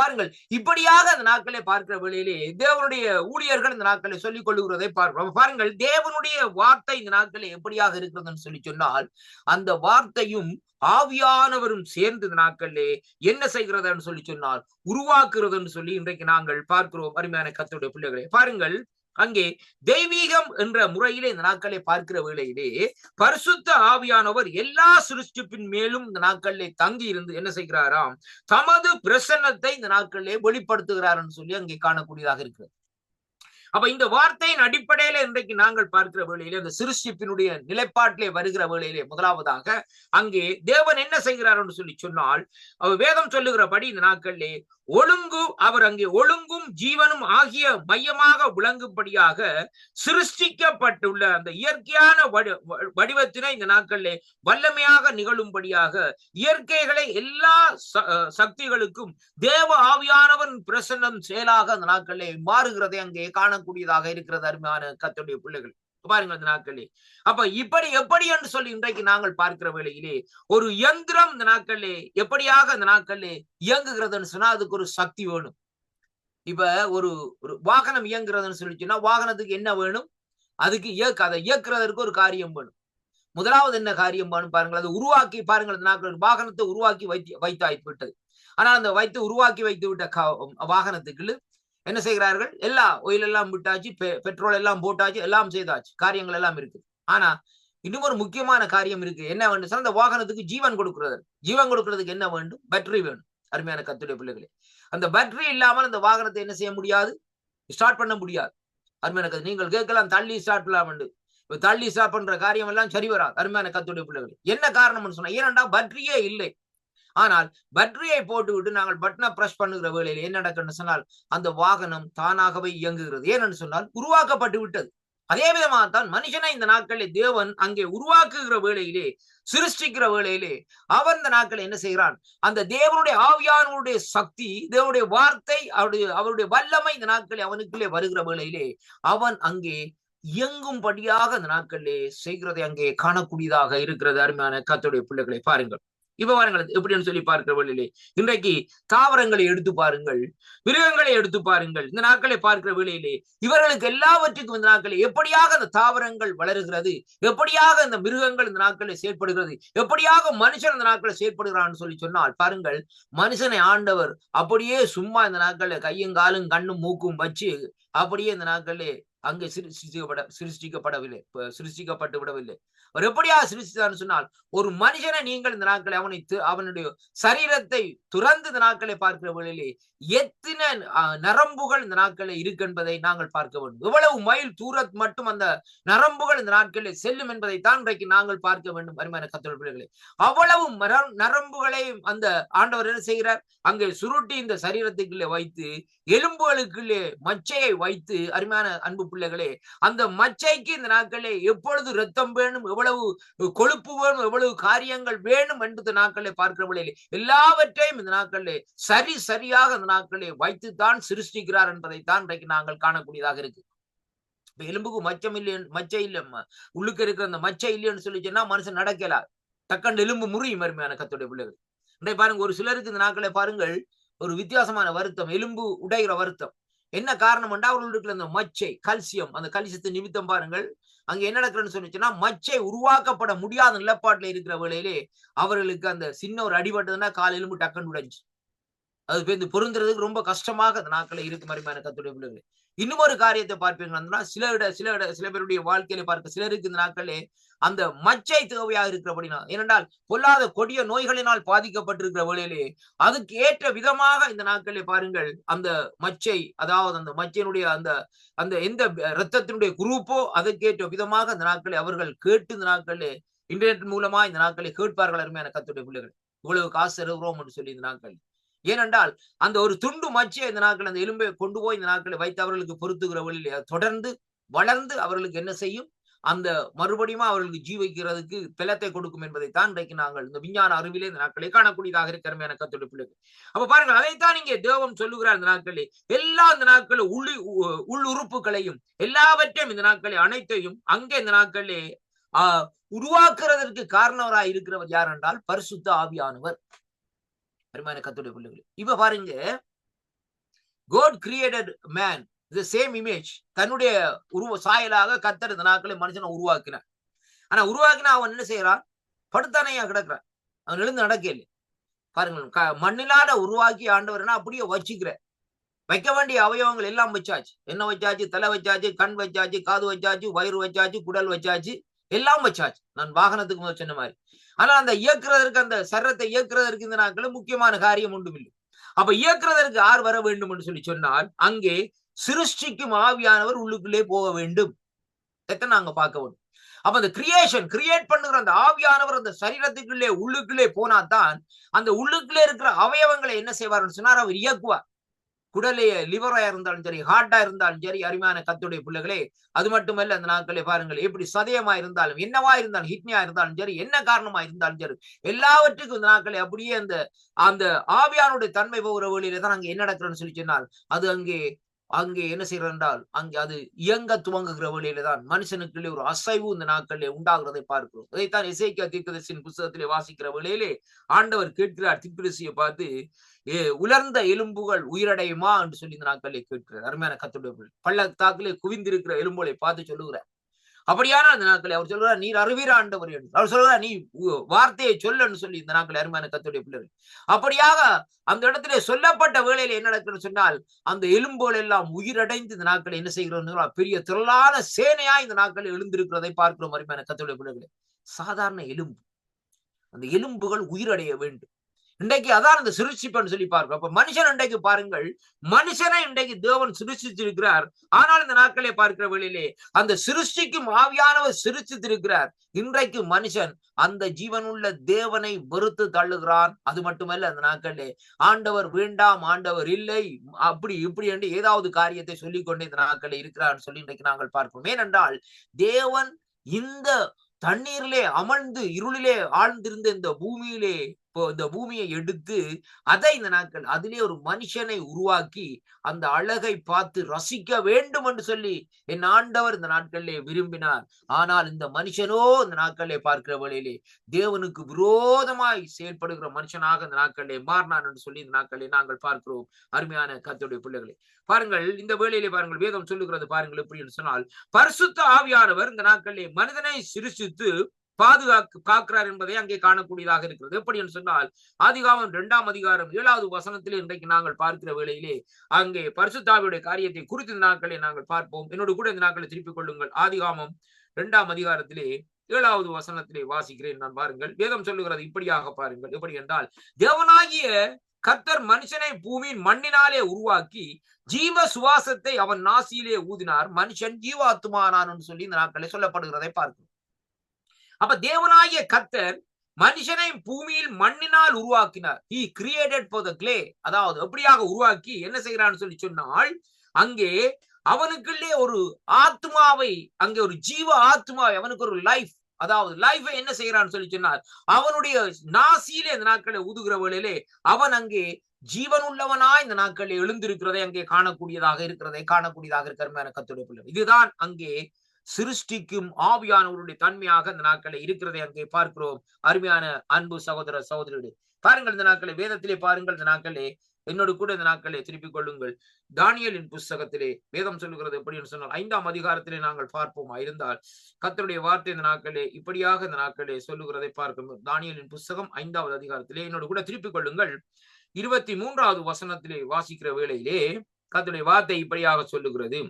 பாருங்கள், இப்படியாக அந்த நாட்களை பார்க்கிற வேளையிலே தேவனுடைய ஊழியர்கள் இந்த நாட்களை சொல்லிக் கொள்ளுகிறதை பார்க்கிறோம். பாருங்கள், தேவனுடைய வார்த்தை இந்த நாட்களை எப்படியாக இருக்கிறதுன்னு சொல்லி சொன்னால் அந்த வார்த்தையும் ஆவியானவரும் சேர்ந்து இந்த நாட்களிலே என்ன செய்கிறதுன்னு சொல்லி சொன்னால் உருவாக்குறதுன்னு சொல்லி இன்றைக்கு நாங்கள் பார்க்கிறோம் அருமையான கர்த்தருடைய பிள்ளைகளே. பாருங்கள், அங்கே தெய்வீகம் என்ற முறையிலே இந்த நாட்களை பார்க்கிற வேளையிலே பரிசுத்த ஆவியானவர் எல்லா சிருஷ்டிப்பின் மேலும் இந்த நாட்களிலே தங்கி இருந்து என்ன செய்கிறாராம், தமது பிரசன்னத்தை இந்த நாட்களிலே வெளிப்படுத்துகிறார் சொல்லி அங்கே காணக்கூடியதாக இருக்கிறது. அப்ப இந்த வார்த்தையின் அடிப்படையில இன்றைக்கு நாங்கள் பார்க்கிற வேளையிலே அந்த சிருஷ்டிப்பினுடைய நிலைப்பாட்டிலே வருகிற வேளையிலே முதலாவதாக அங்கே தேவன் என்ன செய்கிறார் என்று சொல்லி சொன்னால், அவர் வேதம் சொல்லுகிறபடி இந்த நாட்களிலே அவர் அங்கே ஒழுங்கும் ஜீவனும் ஆகிய மையமாக விளங்கும்படியாக சிருஷ்டிக்கப்பட்டுள்ள அந்த இயற்கையான வடிவத்தினை இந்த நாட்களிலே வல்லமையாக நிகழும்படியாக இயற்கைகளை எல்லா சக்திகளுக்கும் தேவ ஆவியானவன் பிரசன்னம் செயலாக அந்த நாட்களிலே மாறுகிறதை அங்கே காணக்கூடியதாக இருக்கிறது அருமையான கர்த்தருடைய பிள்ளைகள். பாருங்கள், இந்த நாட்களே அப்ப இப்படி எப்படி என்று சொல்லி இன்றைக்கு நாங்கள் பார்க்கிற வேளையிலே ஒரு யந்திரம் இந்த நாட்களே எப்படியாக இந்த நாட்களே இயங்குகிறதுன்னு சொன்னா அதுக்கு ஒரு சக்தி வேணும். இப்ப ஒரு வாகனம் இயங்குறதுன்னு சொல்லி சொன்னா வாகனத்துக்கு என்ன வேணும், அதுக்கு அதை இயக்குறதற்கு ஒரு காரியம் வேணும். முதலாவது என்ன காரியம் வேணும் பாருங்கள், அதை உருவாக்கி பாருங்கள், இந்த நாட்கள் வாகனத்தை உருவாக்கி வைத்து விட்டது. ஆனால் அந்த உருவாக்கி வைத்து விட்ட வாகனத்துக்கு என்ன செய்கிறார்கள், எல்லா ஒயில் எல்லாம் விட்டாச்சு, பெட்ரோல் எல்லாம் போட்டாச்சு, எல்லாம் செய்தாச்சு, காரியங்கள் எல்லாம் இருக்கு. ஆனா இன்னும் ஒரு முக்கியமான காரியம் இருக்கு. என்ன வேண்டும், அந்த வாகனத்துக்கு ஜீவன் கொடுக்கிறதுக்கு என்ன வேண்டும், பேட்டரி வேணும். அருமையான கர்த்தருடைய பிள்ளைகளே, அந்த பேட்டரி இல்லாமல் அந்த வாகனத்தை என்ன செய்ய முடியாது, ஸ்டார்ட் பண்ண முடியாது. அருமையான நீங்கள் கேட்கலாம், தள்ளி ஸ்டார்ட் பண்ணலாம் என்று. தள்ளி ஸ்டார்ட் பண்ற காரியம் எல்லாம் சரி வராது அருமையான கர்த்தருடைய பிள்ளைகளே. என்ன காரணம்னு சொன்னா, ஏனென்றா பேட்டரியே இல்லை. ஆனால் பேட்டரியை போட்டு விட்டு நாங்கள் பட்டனை பிரஸ் பண்ணுகிற வேளையில் என்ன நடக்குன்னு சொன்னால் அந்த வாகனம் தானாகவே இயங்குகிறது. ஏனென்று சொன்னால் உருவாக்கப்பட்டு விட்டது. அதே விதமாகத்தான் மனுஷனை இந்த நாட்களில் தேவன் அங்கே உருவாக்குகிற வேளையிலே, சிருஷ்டிக்கிற வேளையிலே அவன் இந்த நாட்களை என்ன செய்கிறான், அந்த தேவனுடைய ஆவியானவருடைய சக்தி, தேவனுடைய வார்த்தை, அவருடைய வல்லமை இந்த நாட்களில் அவனுக்குள்ளே வருகிற வேளையிலே அவன் அங்கே இயங்கும்படியாக இந்த நாட்களிலே செய்கிறதை அங்கே காணக்கூடியதாக இருக்கிறது அருமையான கர்த்தருடைய பிள்ளைகளை. பாருங்கள், இப்ப பாருங்கள் எப்படின்னு சொல்லி பார்க்கிற வேளையிலே இன்றைக்கு தாவரங்களை எடுத்து பாருங்கள், மிருகங்களை எடுத்து பாருங்கள். இந்த நாட்களை பார்க்கிற வேளையிலே இவர்களுக்கு எல்லாவற்றுக்கும் இந்த நாட்களை எப்படியாக அந்த தாவரங்கள் வளருகிறது, எப்படியாக இந்த மிருகங்கள் இந்த நாட்களில் செயற்படுகிறது, எப்படியாக மனுஷன் இந்த நாட்களில் செயற்படுகிறான்னு சொல்லி சொன்னால் பாருங்கள், மனுஷனை ஆண்டவர் அப்படியே சும்மா இந்த நாட்களில் கையும் காலும் கண்ணும் மூக்கும் வச்சு அப்படியே இந்த நாட்களிலே அங்கே சிருஷ்டிக்கப்பட்டு விடவில்லை. அவர் எப்படியா சிருஷ்டித்தார்னு சொன்னால், ஒரு மனுஷனை நீங்கள் இந்த நாட்களை அவனுடைய சரீரத்தை துறந்து இந்த நாட்களை பார்க்கிற வேளையிலே எத்தனை நரம்புகள் இந்த நாட்களை இருக்கு என்பதை நாங்கள் பார்க்க வேண்டும். எவ்வளவு மைல் தூரத் மட்டும் அந்த நரம்புகள் இந்த நாட்களில் செல்லும் என்பதை தான் இன்றைக்கு நாங்கள் பார்க்க வேண்டும். அருமையான கர்த்தருடைய பிள்ளைகளே, அவ்வளவு நரம்புகளை அந்த ஆண்டவர் என்ன செய்கிறார்? அங்கே சுருட்டி இந்த சரீரத்துக்குள்ளே வைத்து, எலும்புகளுக்குள்ளே மச்சையை வைத்து, அருமையான அன்பு பிள்ளைகளே, அந்த மச்சைக்கு இந்த நாட்களே எப்பொழுது ரத்தம் வேணும், எவ்வளவு கொழுப்பு வேணும், எவ்வளவு காரியங்கள் வேணும் என்று நாட்களை பார்க்கிற வேளையிலே எல்லாவற்றையும் இந்த நாட்களிலே சரியாக இந்த நாட்களிலே வைத்துத்தான் சிருஷ்டிக்கிறார் என்பதைத்தான் இன்றைக்கு நாங்கள் காணக்கூடியதாக இருக்கு. எலும்புக்கு மச்சை இல்லை, உள்ளுக்கு இருக்கிற அந்த மச்சை இல்லைன்னு சொல்லி சொன்னா மனுஷன் நடக்கலார், டக்கண்டு எலும்பு முறியும். அருமையான கர்த்தருடைய பிள்ளைகள், இன்றைக்கு பாருங்க, ஒரு சிலருக்கு இந்த நாட்களை பாருங்கள் ஒரு வித்தியாசமான வருத்தம், எலும்பு உடைகிற வருத்தம். என்ன காரணம் என்றால் அவர்கள் இருக்கிற அந்த மச்சை, கல்சியம், அந்த கல்சியத்தை நிமித்தம் பாருங்கள் அங்க என்ன நடக்கிறன்னு சொன்னிச்சுன்னா, மச்சை உருவாக்கப்பட முடியாத நிலப்பாட்டுல இருக்கிற வேளையிலே அவர்களுக்கு அந்த சின்ன ஒரு அடிபட்டதுன்னா கால் எலும்பு டக்குன்னு உடைஞ்சு அது பேருந்து பொருந்துறதுக்கு ரொம்ப கஷ்டமாக அந்த நாட்களை இருக்கு. மரிமையான கர்த்தருடைய பிள்ளைகளே, இன்னும் ஒரு காரியத்தை பார்ப்பீங்கன்னா, சில பேருடைய வாழ்க்கையில பார்க்க சிலருக்கு இந்த நாட்களே அந்த மச்சை தேவையாக இருக்கிறபடினா, ஏனென்றால் பொல்லாத கொடிய நோய்களினால் பாதிக்கப்பட்டிருக்கிற வேளையிலே அதுக்கு ஏற்ற விதமாக இந்த நாட்களிலே பாருங்கள் அந்த மச்சை, அதாவது அந்த மச்சையினுடைய அந்த எந்த இரத்தத்தினுடைய குரூப்போ அதுக்கேற்ற விதமாக இந்த நாட்களை அவர்கள் கேட்டு இந்த நாட்களிலே இன்டர்நெட் மூலமா இந்த நாட்களை கேட்பார்கள். அருமையான கர்த்தருடைய பிள்ளைகள், இவ்வளவு காசு செலவுறோம் என்று சொல்லி இந்த நாட்கள், ஏனென்றால் அந்த ஒரு துண்டு மச்சியை இந்த நாட்கள் அந்த எலும்பை கொண்டு போய் இந்த நாட்களை வைத்து அவர்களுக்கு பொறுத்துகிற வழியிலே தொடர்ந்து வளர்ந்து அவர்களுக்கு என்ன செய்யும், அந்த மறுபடியும் அவர்களுக்கு ஜீவிக்கிறதுக்கு பலத்தை கொடுக்கும் என்பதைத்தான் இன்றைக்கு நாங்கள் இந்த விஞ்ஞான அறிவிலே இந்த நாட்களை காணக்கூடியதாக இருக்கிற கர்த்தருடைய பிள்ளைகள். அப்ப பாருங்க, அதைத்தான் இங்கே தேவன் சொல்லுகிறார். இந்த நாட்களே எல்லா இந்த நாட்களும் உள் உறுப்புகளையும் எல்லாவற்றையும் இந்த நாட்களை அனைத்தையும் அங்கே இந்த நாட்களே உருவாக்குறதற்கு காரணவராய் இருக்கிறவர் யார் என்றால் பரிசுத்த ஆவியானவர். அருமையான கர்த்தருடைய பிள்ளைகளே, இப்ப பாருங்க, God created man the same image, தன்னுடைய உருவ சாயலாக கர்த்தர் இந்த நாட்களை மனுஷனை உருவாக்கினார். ஆனா உருவாக்கினா அவன் என்ன செய்யறான்? படுத்தானையா கிடக்குறான், அவன் எழுந்து நடக்கல. பாருங்க, மண்ணிலாட உருவாக்கி ஆண்டவர்னா அப்படியே வச்சுக்கிற, வைக்க வேண்டிய அவயவங்கள் எல்லாம் வச்சாச்சு. என்ன வச்சாச்சு? தலை வச்சாச்சு, கண் வச்சாச்சு, காது வச்சாச்சு, வயிறு வச்சாச்சு, குடல் வச்சாச்சு, எல்லாம் வச்சாச்சு. நான் வாகனத்துக்கு முதல் சொன்ன மாதிரி. ஆனா அந்த இயக்குறதற்கு, அந்த சரத்தை இயக்குறதற்கு இந்த நாட்கள் முக்கியமான காரியம் ஒன்றும் இல்லை. அப்ப இயக்குறதற்கு யார் வர வேண்டும் என்று சொல்லி சொன்னால், அங்கே சிருஷ்டிக்கும் ஆவியானவர் உள்ளுக்குள்ளே போக வேண்டும். நாங்க பார்க்க வேண்டும். அப்ப அந்த கிரியேட் பண்ணுகிற அந்த ஆவியானவர் அந்த சரீரத்துக்குள்ளே உள்ளுக்குள்ளே போனாதான் அந்த உள்ளுக்குள்ளே இருக்கிற அவயவங்களை என்ன செய்வார்னு சொன்னார், அவர் இயக்குவார். குடலைய லிவரா இருந்தாலும் சரி, ஹார்ட்டா இருந்தாலும் சரி, அருமையான கர்த்தருடைய பிள்ளைகளே, அது மட்டுமல்ல அந்த நாட்களே பாருங்கள், எப்படி சதயமா இருந்தாலும், என்னவா இருந்தாலும், ஹிட்னியா இருந்தாலும் சரி, என்ன காரணமா இருந்தாலும் சரி, எல்லாவற்றுக்கும் இந்த நாட்களே அப்படியே அந்த ஆவியானுடைய தன்மை போகிற வழியில தான் அங்க என்ன நடக்கிறன்னு சொல்லி சொன்னால், அது அங்கே என்ன செய்யறது என்றால் அங்கே அது இயங்க துவங்குகிற வழியில தான் மனுஷனுக்குள்ளே ஒரு அசைவு இந்த நாட்களிலே உண்டாகிறதை பார்க்கிறோம். இதைத்தான் எசேக்கியா தீர்க்கதரிசியின் புத்தகத்திலே வாசிக்கிற வேளையிலே ஆண்டவர் கேட்கிறார் தீர்க்கதரிசியை பார்த்து, உலர்ந்த எலும்புகள் உயிரடையுமா என்று சொல்லி இந்த நாட்களிலே கேட்கிறார். அருமையான கர்த்தருடைய பள்ளத்தாக்கிலே குவிந்திருக்கிற எலும்புகளை பார்த்து சொல்லுகிறார். அப்படியான அந்த நாட்களை அவர் சொல்றார், நீர் அறிவீர ஆண்டவர் என்று அவர் சொல்றார், நீ வார்த்தையை சொல்லன்னு சொல்லி இந்த நாட்கள் அருமையான கர்த்தருடைய பிள்ளைகள். அப்படியாக அந்த இடத்திலே சொல்லப்பட்ட வேளையில என்ன நடக்குன்னு சொன்னால், அந்த எலும்புகள் எல்லாம் உயிரடைந்து இந்த நாட்களை என்ன செய்கிறோம், பெரிய திரளான சேனையா இந்த நாட்களில் எழுந்திருக்கிறதை பார்க்கிறோம். அருமையான கர்த்தருடைய பிள்ளைகளே, சாதாரண எலும்பு, அந்த எலும்புகள் உயிரடைய வேண்டும். இன்றைக்கு அதான் அந்த சிருஷ்டிப்புன்னு சொல்லி பார்க்கிறோம். அப்ப மனுஷன் இன்றைக்கு பாருங்கள், மனுஷனை இன்றைக்கு தேவன் சிருஷ்டிச்சிருக்கிறார். ஆனால் இந்த நாட்களே பார்க்கிற வேளையிலே அந்த சிருஷ்டிக்கும் ஆவியானவர் சிருஷ்டித்திருக்கிறார். இன்றைக்கு மனுஷன் அந்த ஜீவனுள்ள தேவனை வெறுத்து தள்ளுகிறான். அது மட்டுமல்ல, அந்த நாட்களிலே ஆண்டவர் வேண்டாம், ஆண்டவர் இல்லை, அப்படி இப்படி என்று ஏதாவது காரியத்தை சொல்லிக்கொண்டே இந்த நாட்களில் இருக்கிறார் சொல்லி இன்றைக்கு நாங்கள் பார்க்கிறோம். ஏனென்றால் தேவன் இந்த தண்ணீரிலே அமர்ந்து இருளிலே ஆழ்ந்திருந்த இந்த பூமியை எடுத்து அதை இந்த நாட்கள் அதிலே ஒரு மனுஷனை உருவாக்கி அந்த அழகை பார்த்து ரசிக்க வேண்டும் என்று சொல்லி என் ஆண்டவர் இந்த நாட்களிலே விரும்பினார். ஆனால் இந்த மனுஷனோ இந்த நாட்களிலே பார்க்கிற வழியிலே தேவனுக்கு விரோதமாய் செயல்படுகிற மனுஷனாக இந்த நாட்களிலே மாறினான் என்று சொல்லி இந்த நாட்களிலே நாங்கள் பார்க்கிறோம். அருமையான கர்த்தருடைய பிள்ளைகளே, பாருங்கள், இந்த வேளையிலே பாருங்கள், வேதம் சொல்லுகிறது பாருங்கள் எப்படி என்று சொன்னால், பரிசுத்த ஆவியானவர் இந்த நாட்களிலே மனிதனை சிருஷ்டித்து காக்கிறார் என்பதை அங்கே காணக்கூடியதாக இருக்கிறது. எப்படி என்று சொன்னால் ஆதிகாமம் 2ஆம் அதிகாரம் 7வது வசனத்தில் இன்றைக்கு நாங்கள் பார்க்கிற வேளையிலே அங்கே பரிசுத்தாவியுடைய காரியத்தை குறித்த நாட்களை நாங்கள் பார்ப்போம். என்னோடு கூட இந்த நாட்களை திருப்பிக் கொள்ளுங்கள். ஆதிகாமம் 2ஆம் அதிகாரத்திலே 7வது வசனத்திலே வாசிக்கிறேன். நான் பாருங்கள், வேதம் சொல்லுகிறது இப்படியாக பாருங்கள். எப்படி என்றால், தேவனாகிய கர்த்தர் மனுஷனை பூமியின் மண்ணினாலே உருவாக்கி ஜீவ சுவாசத்தை அவன் நாசியிலே ஊதினார், மனுஷன் ஜீவாத்துமானான் என்று சொல்லி இந்த நாட்களை சொல்லப்படுகிறதை பார்க்கிறோம். அப்ப தேவனாகிய கர்த்தர் மனுஷனை பூமியில் மண்ணினால் உருவாக்கினார். He created for the clay. அதாவது எப்படியாக உருவாக்கி என்ன செய்கிறான்னு சொல்லி சொன்னால், அங்கே அவனுக்குள்ளே ஒரு ஆத்மாவை, அங்கே ஒரு ஜீவ ஆத்மாவை, அவனுக்கு ஒரு லைஃப், அதாவது லைஃபை என்ன செய்யறான்னு சொல்லி சொன்னார், அவனுடைய நாசியிலே இந்த நாட்களை ஊதுகிற வேளையிலே அவன் அங்கே ஜீவன் உள்ளவனாய் இந்த நாட்களில் எழுந்திருக்கிறதை அங்கே காணக்கூடியதாக இருக்கிறதை கர்த்தருடைய பிள்ளை. இதுதான் அங்கே சிருஷ்டிக்கும் ஆவியானவருடைய தன்மையாக இந்த நாட்களை இருக்கிறதை அங்கே பார்க்கிறோம். அருமையான அன்பு சகோதர சகோதரிகளே, பாருங்கள் இந்த நாட்களை வேதத்திலே பாருங்கள். இந்த நாட்களே என்னோடு கூட இந்த நாட்களை திருப்பிக் கொள்ளுங்கள். தானியேலின் புஸ்தகத்திலே வேதம் சொல்லுகிறது எப்படி என்று சொன்னால் 5ஆம் அதிகாரத்திலே நாங்கள் பார்ப்போமா இருந்தால் கர்த்தருடைய வார்த்தை இந்த நாட்களே இப்படியாக இந்த நாட்களே சொல்லுகிறதை பார்க்கணும். தானியேலின் புஸ்தகம் 5வது அதிகாரத்திலே என்னோடு கூட திருப்பிக் கொள்ளுங்கள். 23வது வசனத்திலே வாசிக்கிற வேளையிலே கர்த்தருடைய வார்த்தை இப்படியாக சொல்லுகிறது